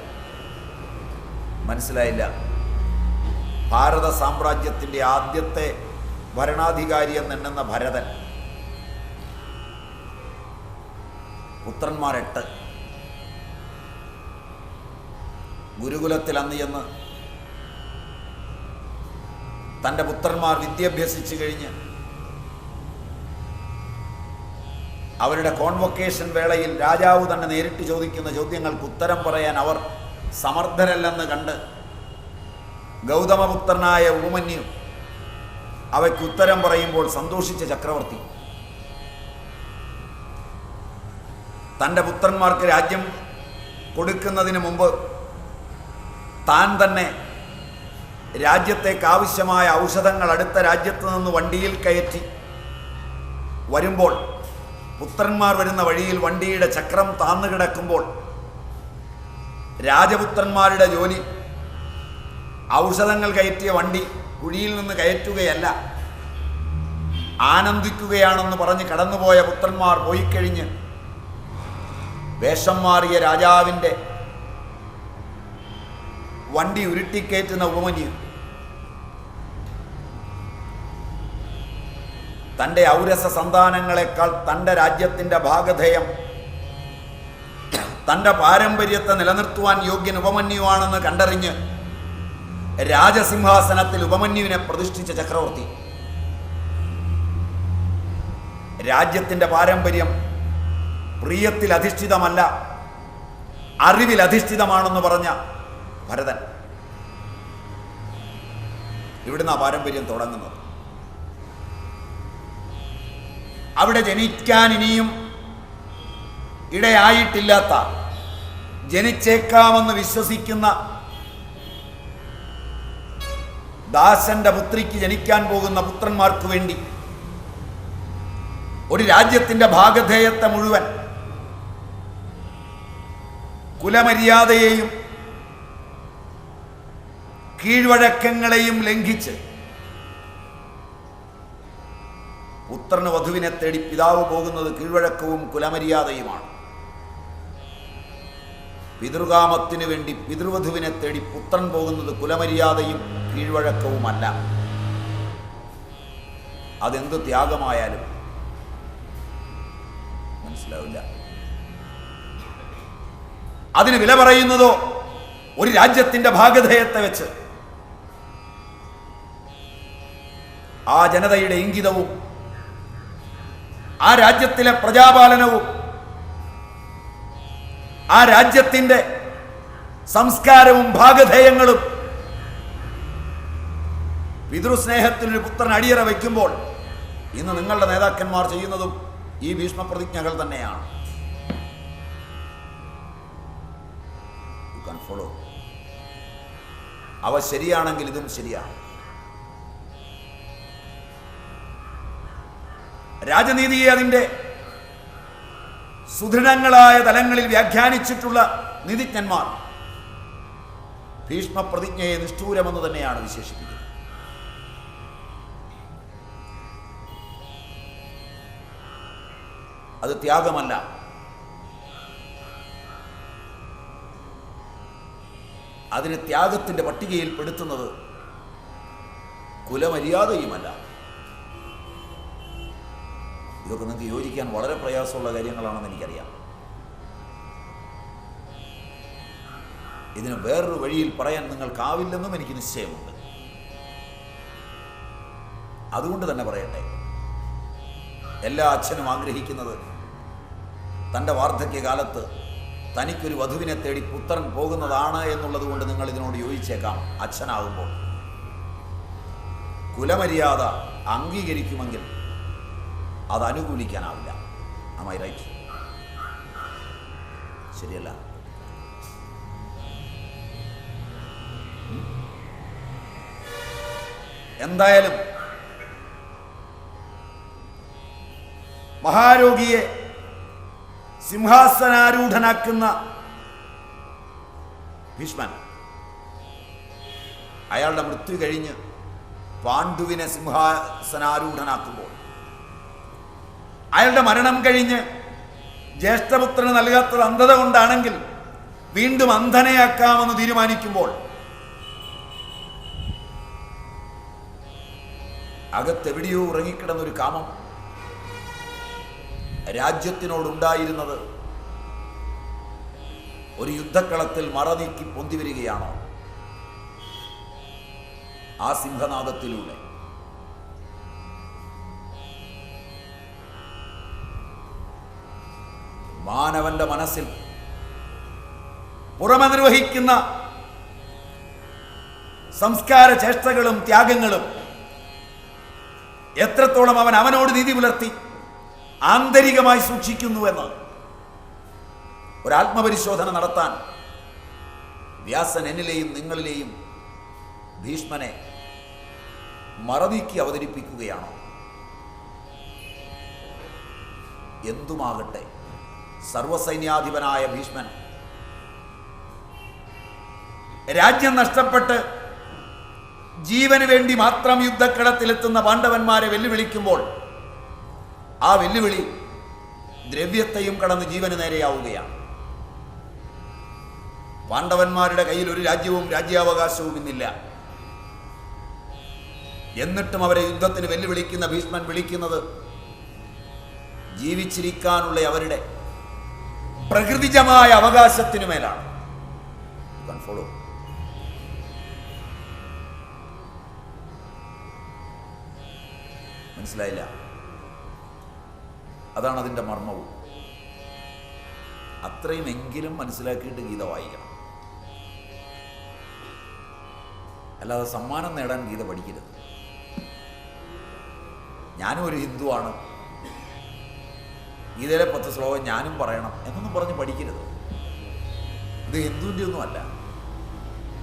ഭാരത സാമ്രാജ്യത്തിൻ്റെ ആദ്യത്തെ ഭരണാധികാരി എന്നെണ്ണുന്ന ഭരതൻ പുത്രന്മാർ 8. ഗുരുകുലത്തിൽ അന്ന് ചെന്ന് തൻ്റെ പുത്രന്മാർ വിദ്യാഭ്യസിച്ചു കഴിഞ്ഞ് അവരുടെ കോൺവൊക്കേഷൻ വേളയിൽ രാജാവ് തന്നെ നേരിട്ട് ചോദിക്കുന്ന ചോദ്യങ്ങൾക്ക് ഉത്തരം പറയാൻ അവർ സമർത്ഥരല്ലെന്ന് കണ്ട് ഗൗതമപുത്രനായ ഉപമന്യു അവയ്ക്ക് ഉത്തരം പറയുമ്പോൾ സന്തോഷിച്ച ചക്രവർത്തി തൻ്റെ പുത്രന്മാർക്ക് രാജ്യം കൊടുക്കുന്നതിന് മുമ്പ് താൻ തന്നെ രാജ്യത്തേക്ക് ആവശ്യമായ ഔഷധങ്ങൾ അടുത്ത രാജ്യത്ത് നിന്ന് വണ്ടിയിൽ കയറ്റി വരുമ്പോൾ പുത്രന്മാർ വരുന്ന വഴിയിൽ വണ്ടിയുടെ ചക്രം താന്നു കിടക്കുമ്പോൾ രാജപുത്രന്മാരുടെ ജോലി ഔഷധങ്ങൾ കയറ്റിയ വണ്ടി കുഴിയിൽ നിന്ന് കയറ്റുകയല്ല, ആനന്ദിക്കുകയാണെന്ന് പറഞ്ഞ് കടന്നുപോയ പുത്രന്മാർ പോയിക്കഴിഞ്ഞ് വേഷം മാറിയ രാജാവിൻ്റെ വണ്ടി ഉരുട്ടിക്കയറ്റുന്ന ഉപമന്യു തൻ്റെ ഔരസ സന്താനങ്ങളെക്കാൾ തൻ്റെ രാജ്യത്തിൻ്റെ ഭാഗധേയം, തൻ്റെ പാരമ്പര്യത്തെ നിലനിർത്തുവാൻ യോഗ്യൻ ഉപമന്യുവാണെന്ന് കണ്ടറിഞ്ഞ് രാജസിംഹാസനത്തിൽ ഉപമന്യുവിനെ പ്രതിഷ്ഠിച്ച ചക്രവർത്തി രാജ്യത്തിൻ്റെ പാരമ്പര്യം പ്രിയത്തിൽ അധിഷ്ഠിതമല്ല, അറിവിൽ അധിഷ്ഠിതമാണെന്ന് പറഞ്ഞ ഭരതൻ. ഇവിടുന്ന് ആ പാരമ്പര്യം തുടങ്ങുന്നത്. അവിടെ ജനിക്കാൻ ഇനിയും ഇടയായിട്ടില്ലാത്ത, ജനിച്ചേക്കാമെന്ന് വിശ്വസിക്കുന്ന ദാസന്റെ പുത്രിക്ക് ജനിക്കാൻ പോകുന്ന പുത്രന്മാർക്ക് വേണ്ടി ഒരു രാജ്യത്തിൻ്റെ ഭാഗധേയത്തെ മുഴുവൻ, കുലമര്യാദയെയും കീഴ്വഴക്കങ്ങളെയും ലംഘിച്ച് പുത്രന് വധുവിനെ തേടി പിതാവ് പോകുന്നത് കീഴ്വഴക്കവും കുലമര്യാദയുമാണ്. പിതൃകാമത്തിനു വേണ്ടി പിതൃവധുവിനെ തേടി പുത്രൻ പോകുന്നത് കുലമര്യാദയും കീഴ്വഴക്കവുമല്ല. അതെന്ത് ത്യാഗമായാലും മനസ്സിലാവില്ല. അതിന് വില പറയുന്നതോ ഒരു രാജ്യത്തിൻ്റെ ഭാഗധേയത്തെ വെച്ച് ആ ജനതയുടെ ഇംഗിതവും ആ രാജ്യത്തിലെ പ്രജാപാലനവും ആ രാജ്യത്തിൻ്റെ സംസ്കാരവും ഭാഗധേയങ്ങളും പിതൃസ്നേഹത്തിനൊരു പുത്രൻ അടിയറ വയ്ക്കുമ്പോൾ ഇന്ന് നിങ്ങളുടെ നേതാക്കന്മാർ ചെയ്യുന്നതും ഈ ഭീഷ്മപ്രതിജ്ഞകൾ തന്നെയാണ്. ഫോളോ. അവ ശരിയാണെങ്കിൽ ഇതും ശരിയാണ്. രാജനീതിയെ അതിൻ്റെ സുദൃഢങ്ങളായ തലങ്ങളിൽ വ്യാഖ്യാനിച്ചിട്ടുള്ള നീതിജ്ഞന്മാർ ഭീഷ്മപ്രതിജ്ഞയെ നിഷ്ഠൂരമെന്ന് തന്നെയാണ് വിശേഷിപ്പിക്കുന്നത്. അത് ത്യാഗമല്ല, അതിനെ ത്യാഗത്തിൻ്റെ പട്ടികയിൽ പെടുത്തുന്നത് കുലമര്യാദയുമല്ല. ഇതൊക്കെ നിങ്ങൾക്ക് യോജിക്കാൻ വളരെ പ്രയാസമുള്ള കാര്യങ്ങളാണെന്ന് എനിക്കറിയാം. ഇതിന് വേറൊരു വഴിയിൽ പറയാൻ നിങ്ങൾക്കാവില്ലെന്നും എനിക്ക് നിശ്ചയമുണ്ട്. അതുകൊണ്ട് തന്നെ പറയട്ടെ, എല്ലാ അച്ഛനും ആഗ്രഹിക്കുന്നത് തൻ്റെ വാർദ്ധക്യകാലത്ത് തനിക്കൊരു വധുവിനെ തേടി പുത്രൻ പോകുന്നതാണ് എന്നുള്ളത് കൊണ്ട് നിങ്ങൾ ഇതിനോട് യോജിച്ചേക്കാം. അച്ഛനാകുമ്പോൾ കുലമര്യാദ അംഗീകരിക്കുമെങ്കിൽ അത് അനുകൂലിക്കാനാവില്ല. Am I right? ശരിയല്ല? എന്തായാലും മഹാരോഗിയെ സിംഹാസനാരൂഢനാക്കുന്ന ഭീഷ്മൻ അയാളുടെ മൃത്യു കഴിഞ്ഞ് പാണ്ഡുവിനെ സിംഹാസനാരൂഢനാക്കുമ്പോൾ, അയാളുടെ മരണം കഴിഞ്ഞ് ജ്യേഷ്ഠപുത്രന് നൽകാത്തത് അന്ധത കൊണ്ടാണെങ്കിൽ വീണ്ടും അന്ധനയാക്കാമെന്ന് തീരുമാനിക്കുമ്പോൾ അകത്തെവിടെയോ ഉറങ്ങിക്കിടന്നൊരു കാമം രാജ്യത്തിനോടുണ്ടായിരുന്നത് ഒരു യുദ്ധക്കളത്തിൽ മറനീക്കി പൊന്തി വരികയാണോ? ആ സിംഹനാദത്തിലൂടെ മാനവന്റെ മനസ്സിൽ പുറമെ നിർവഹിക്കുന്ന സംസ്കാര ചേഷ്ടകളും ത്യാഗങ്ങളും എത്രത്തോളം അവൻ അവനോട് നീതി പുലർത്തി ആന്തരികമായി സൂക്ഷിക്കുന്നുവെന്ന് ഒരാത്മപരിശോധന നടത്താൻ വ്യാസൻ എന്നിലെയും നിങ്ങളിലെയും ഭീഷ്മനെ മറനീക്കി അവതരിപ്പിക്കുകയാണോ? എന്തുമാകട്ടെ, സർവസൈന്യാധിപനായ ഭീഷ്മൻ രാജ്യം നഷ്ടപ്പെട്ട് ജീവന് വേണ്ടി മാത്രം യുദ്ധക്കളത്തിലെത്തുന്ന പാണ്ഡവന്മാരെ വെല്ലുവിളിക്കുമ്പോൾ ആ വെല്ലുവിളി ദ്രവ്യത്തെയും കടന്ന് ജീവന് നേരെയാവുകയാണ്. പാണ്ഡവന്മാരുടെ കയ്യിൽ ഒരു രാജ്യവും രാജ്യാവകാശവും ഇന്നില്ല. എന്നിട്ടും അവരെ യുദ്ധത്തിന് വെല്ലുവിളിക്കുന്ന ഭീഷ്മൻ വിളിക്കുന്നത് ജീവിച്ചിരിക്കാനുള്ള അവരുടെ പ്രകൃതിജമായ അവകാശത്തിനുമേലാണ്. ഫോളോ. മനസ്സിലായില്ല? അതാണ് അതിൻ്റെ മർമ്മവും. അത്രയും എങ്കിലും മനസ്സിലാക്കിയിട്ട് ഗീത വായിക്കണം. അല്ലാതെ സമ്മാനം നേടാൻ ഗീത പഠിക്കരുത്. ഞാനും ഒരു ഹിന്ദുവാണ്, ഗീതയിലെ 10 ശ്ലോകം ഞാനും പറയണം എന്നൊന്നും പറഞ്ഞ് പഠിക്കരുത്. ഇത് ഹിന്ദുവിൻ്റെ ഒന്നുമല്ല.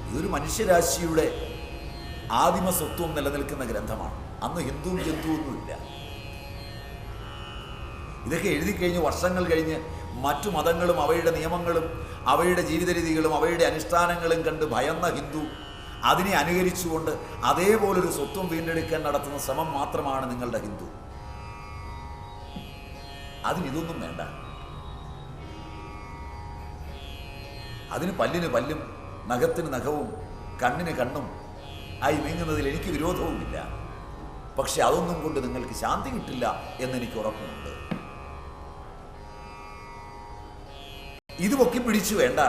ഇതൊരു മനുഷ്യരാശിയുടെ ആദിമ സ്വത്വം നിലനിൽക്കുന്ന ഗ്രന്ഥമാണ്. അന്ന് ഹിന്ദുവും ജന്തുവൊന്നുമില്ല. ഇതൊക്കെ എഴുതി കഴിഞ്ഞ് വർഷങ്ങൾ കഴിഞ്ഞ് മറ്റു മതങ്ങളും അവയുടെ നിയമങ്ങളും അവയുടെ ജീവിത രീതികളും അവയുടെ അനുഷ്ഠാനങ്ങളും കണ്ട് ഭയന്ന ഹിന്ദു അതിനെ അനുകരിച്ചുകൊണ്ട് അതേപോലൊരു സ്വത്വം വീണ്ടെടുക്കാൻ നടത്തുന്ന ശ്രമം മാത്രമാണ് നിങ്ങളുടെ ഹിന്ദു. അതിനിതൊന്നും വേണ്ട. അതിന് പല്ലിന് പല്ലും നഖത്തിന് നഖവും കണ്ണിന് കണ്ണും ആയി നീങ്ങുന്നതിൽ എനിക്ക് വിരോധവുമില്ല. പക്ഷെ അതൊന്നും കൊണ്ട് നിങ്ങൾക്ക് ശാന്തി കിട്ടില്ല എന്നെനിക്ക് ഉറപ്പുണ്ട്. ഇത് പൊക്കി പിടിച്ചു വേണ്ട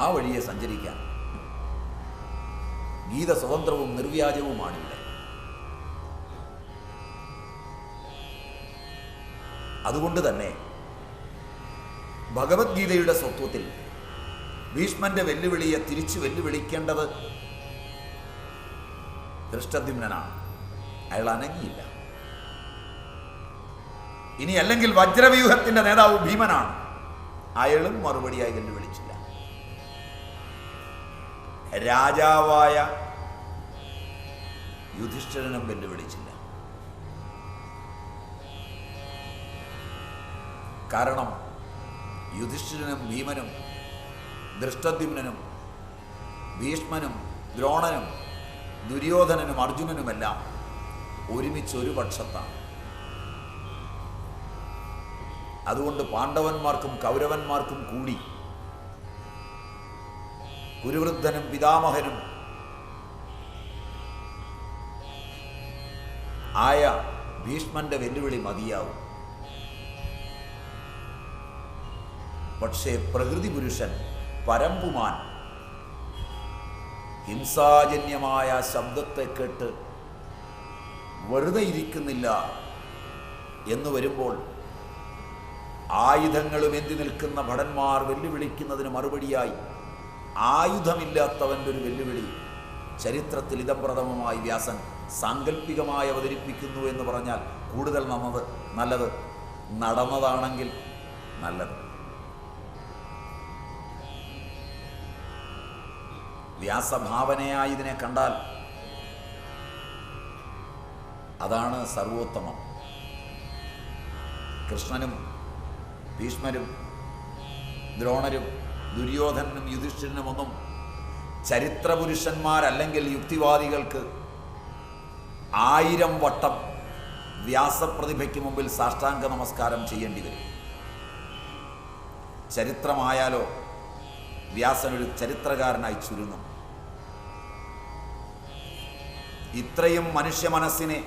ആ വഴിയെ സഞ്ചരിക്കാൻ. ഗീത സ്വതന്ത്രവും നിർവ്യാജവുമാണിവിടെ. അതുകൊണ്ട് തന്നെ ഭഗവത്ഗീതയുടെ സ്വത്വത്തിൽ ഭീഷ്മന്റെ വെല്ലുവിളിയെ തിരിച്ചു വെല്ലുവിളിക്കേണ്ടത് ധൃഷ്ടദ്യുമ്നനാണ്. അയാൾ അനങ്ങിയില്ല. ഇനി അല്ലെങ്കിൽ വജ്രവ്യൂഹത്തിന്റെ നേതാവ് ഭീമനാണ്. അയാളും മറുപടിയായി വെല്ലുവിളിച്ചില്ല. രാജാവായ യുധിഷ്ഠിരനും വെല്ലുവിളിച്ചില്ല. കാരണം യുധിഷ്ഠിരനും ഭീമനും ധൃഷ്ടദ്യുമ്നനും ഭീഷ്മനും ദ്രോണനും ദുര്യോധനനും അർജുനനുമെല്ലാം ഒരുമിച്ച് ഒരു പക്ഷത്താണ്. അതുകൊണ്ട് പാണ്ഡവന്മാർക്കും കൗരവന്മാർക്കും കൂടി കുരുവൃദ്ധനും പിതാമഹനും ആയ ഭീഷ്മന്റെ വെല്ലുവിളി മതിയാവും. പക്ഷേ പ്രകൃതി പുരുഷൻ പരമ്പുമാൻ ഹിംസാജന്യമായ ശബ്ദത്തെ കേട്ട് വെറുതെ ഇരിക്കുന്നില്ല എന്ന് വരുമ്പോൾ ആയുധങ്ങളും എന്തി നിൽക്കുന്ന ഭടന്മാർ വെല്ലുവിളിക്കുന്നതിന് മറുപടിയായി ആയുധമില്ലാത്തവൻ്റെ ഒരു വെല്ലുവിളി ചരിത്രത്തിൽ ഇതപ്രഥമമായി വ്യാസൻ സാങ്കല്പികമായി അവതരിപ്പിക്കുന്നു എന്ന് പറഞ്ഞാൽ കൂടുതൽ നല്ലത്. നടന്നതാണെങ്കിൽ നല്ലത്. വ്യാസഭാവനയായി ഇതിനെ കണ്ടാൽ അതാണ് സർവോത്തമം. കൃഷ്ണനും ഭീഷ്മരും ദ്രോണരും ദുര്യോധനനും യുധിഷ്ഠിരനും ഒന്നും ചരിത്രപുരുഷന്മാരല്ലെങ്കിൽ യുക്തിവാദികൾക്ക് 1000 വട്ടം വ്യാസപ്രതിഭയ്ക്ക് മുമ്പിൽ സാഷ്ടാംഗ നമസ്കാരം ചെയ്യേണ്ടി വരും. ചരിത്രമായാലോ വ്യാസനൊരു ചരിത്രകാരനായി ചുരുങ്ങും. ഇത്രയും മനുഷ്യ മനസ്സിനെ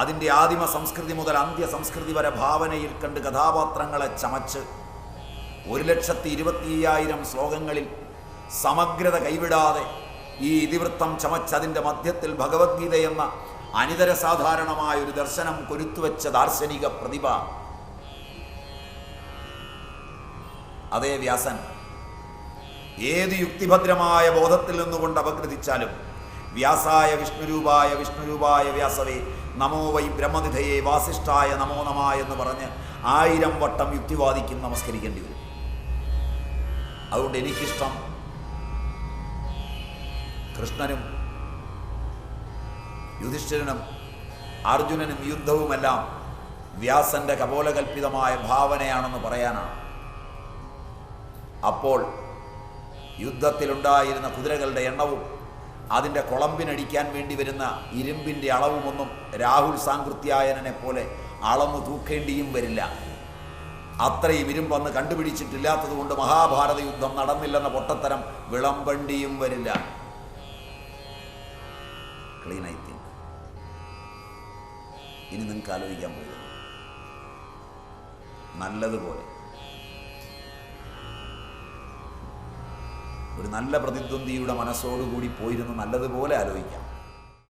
അതിൻ്റെ ആദിമ സംസ്കൃതി മുതൽ അന്ത്യ സംസ്കൃതി വരെ ഭാവനയിൽ കണ്ട് കഥാപാത്രങ്ങളെ ചമച്ച് 1,25,000 ശ്ലോകങ്ങളിൽ സമഗ്രത കൈവിടാതെ ഈ ഇതിവൃത്തം ചമച്ചതിൻ്റെ മധ്യത്തിൽ ഭഗവത്ഗീത എന്ന അനിതര സാധാരണമായ ഒരു ദർശനം കൊരുത്തുവെച്ച ദാർശനിക പ്രതിഭ അതേ വ്യാസൻ ഏത് യുക്തിഭദ്രമായ ബോധത്തിൽ നിന്നുകൊണ്ട് അപഗ്രഥിച്ചാലും വ്യാസായ വിഷ്ണുരൂപായ വ്യാസവേ നമോ വൈ ബ്രഹ്മനിധയെ വാസിഷ്ഠായ നമോ നമ എന്ന് പറഞ്ഞ് 1000 വട്ടം യുക്തിവാദിക്കും നമസ്കരിക്കേണ്ടി വരും. അതുകൊണ്ട് എനിക്കിഷ്ടം കൃഷ്ണനും യുധിഷ്ഠിരനും അർജുനനും യുദ്ധവുമെല്ലാം വ്യാസന്റെ കപോലകൽപ്പിതമായ ഭാവനയാണെന്ന് പറയാനാണ്. അപ്പോൾ യുദ്ധത്തിലുണ്ടായിരുന്ന കുതിരകളുടെ എണ്ണവും അതിൻ്റെ കുളമ്പിനടിക്കാൻ വേണ്ടി വരുന്ന ഇരുമ്പിൻ്റെ അളവുമൊന്നും രാഹുൽ സാങ്കൃത്യായനെ പോലെ അളന്നു തൂക്കേണ്ടിയും വരില്ല. അത്രയും ഇരുമ്പന്ന് കണ്ടുപിടിച്ചിട്ടില്ലാത്തത് കൊണ്ട് മഹാഭാരത യുദ്ധം നടന്നില്ലെന്ന പൊട്ടത്തരം വിളമ്പണ്ടിയും വരില്ല. Clean I think. ഇനി നിങ്ങൾക്ക് ആലോചിക്കാൻ പോയിരുന്നു നല്ലതുപോലെ ഒരു നല്ല പ്രതിദ്വന്ദിയുടെ മനസ്സോടുകൂടി പോയിരുന്ന് നല്ലതുപോലെ ആലോചിക്കാം.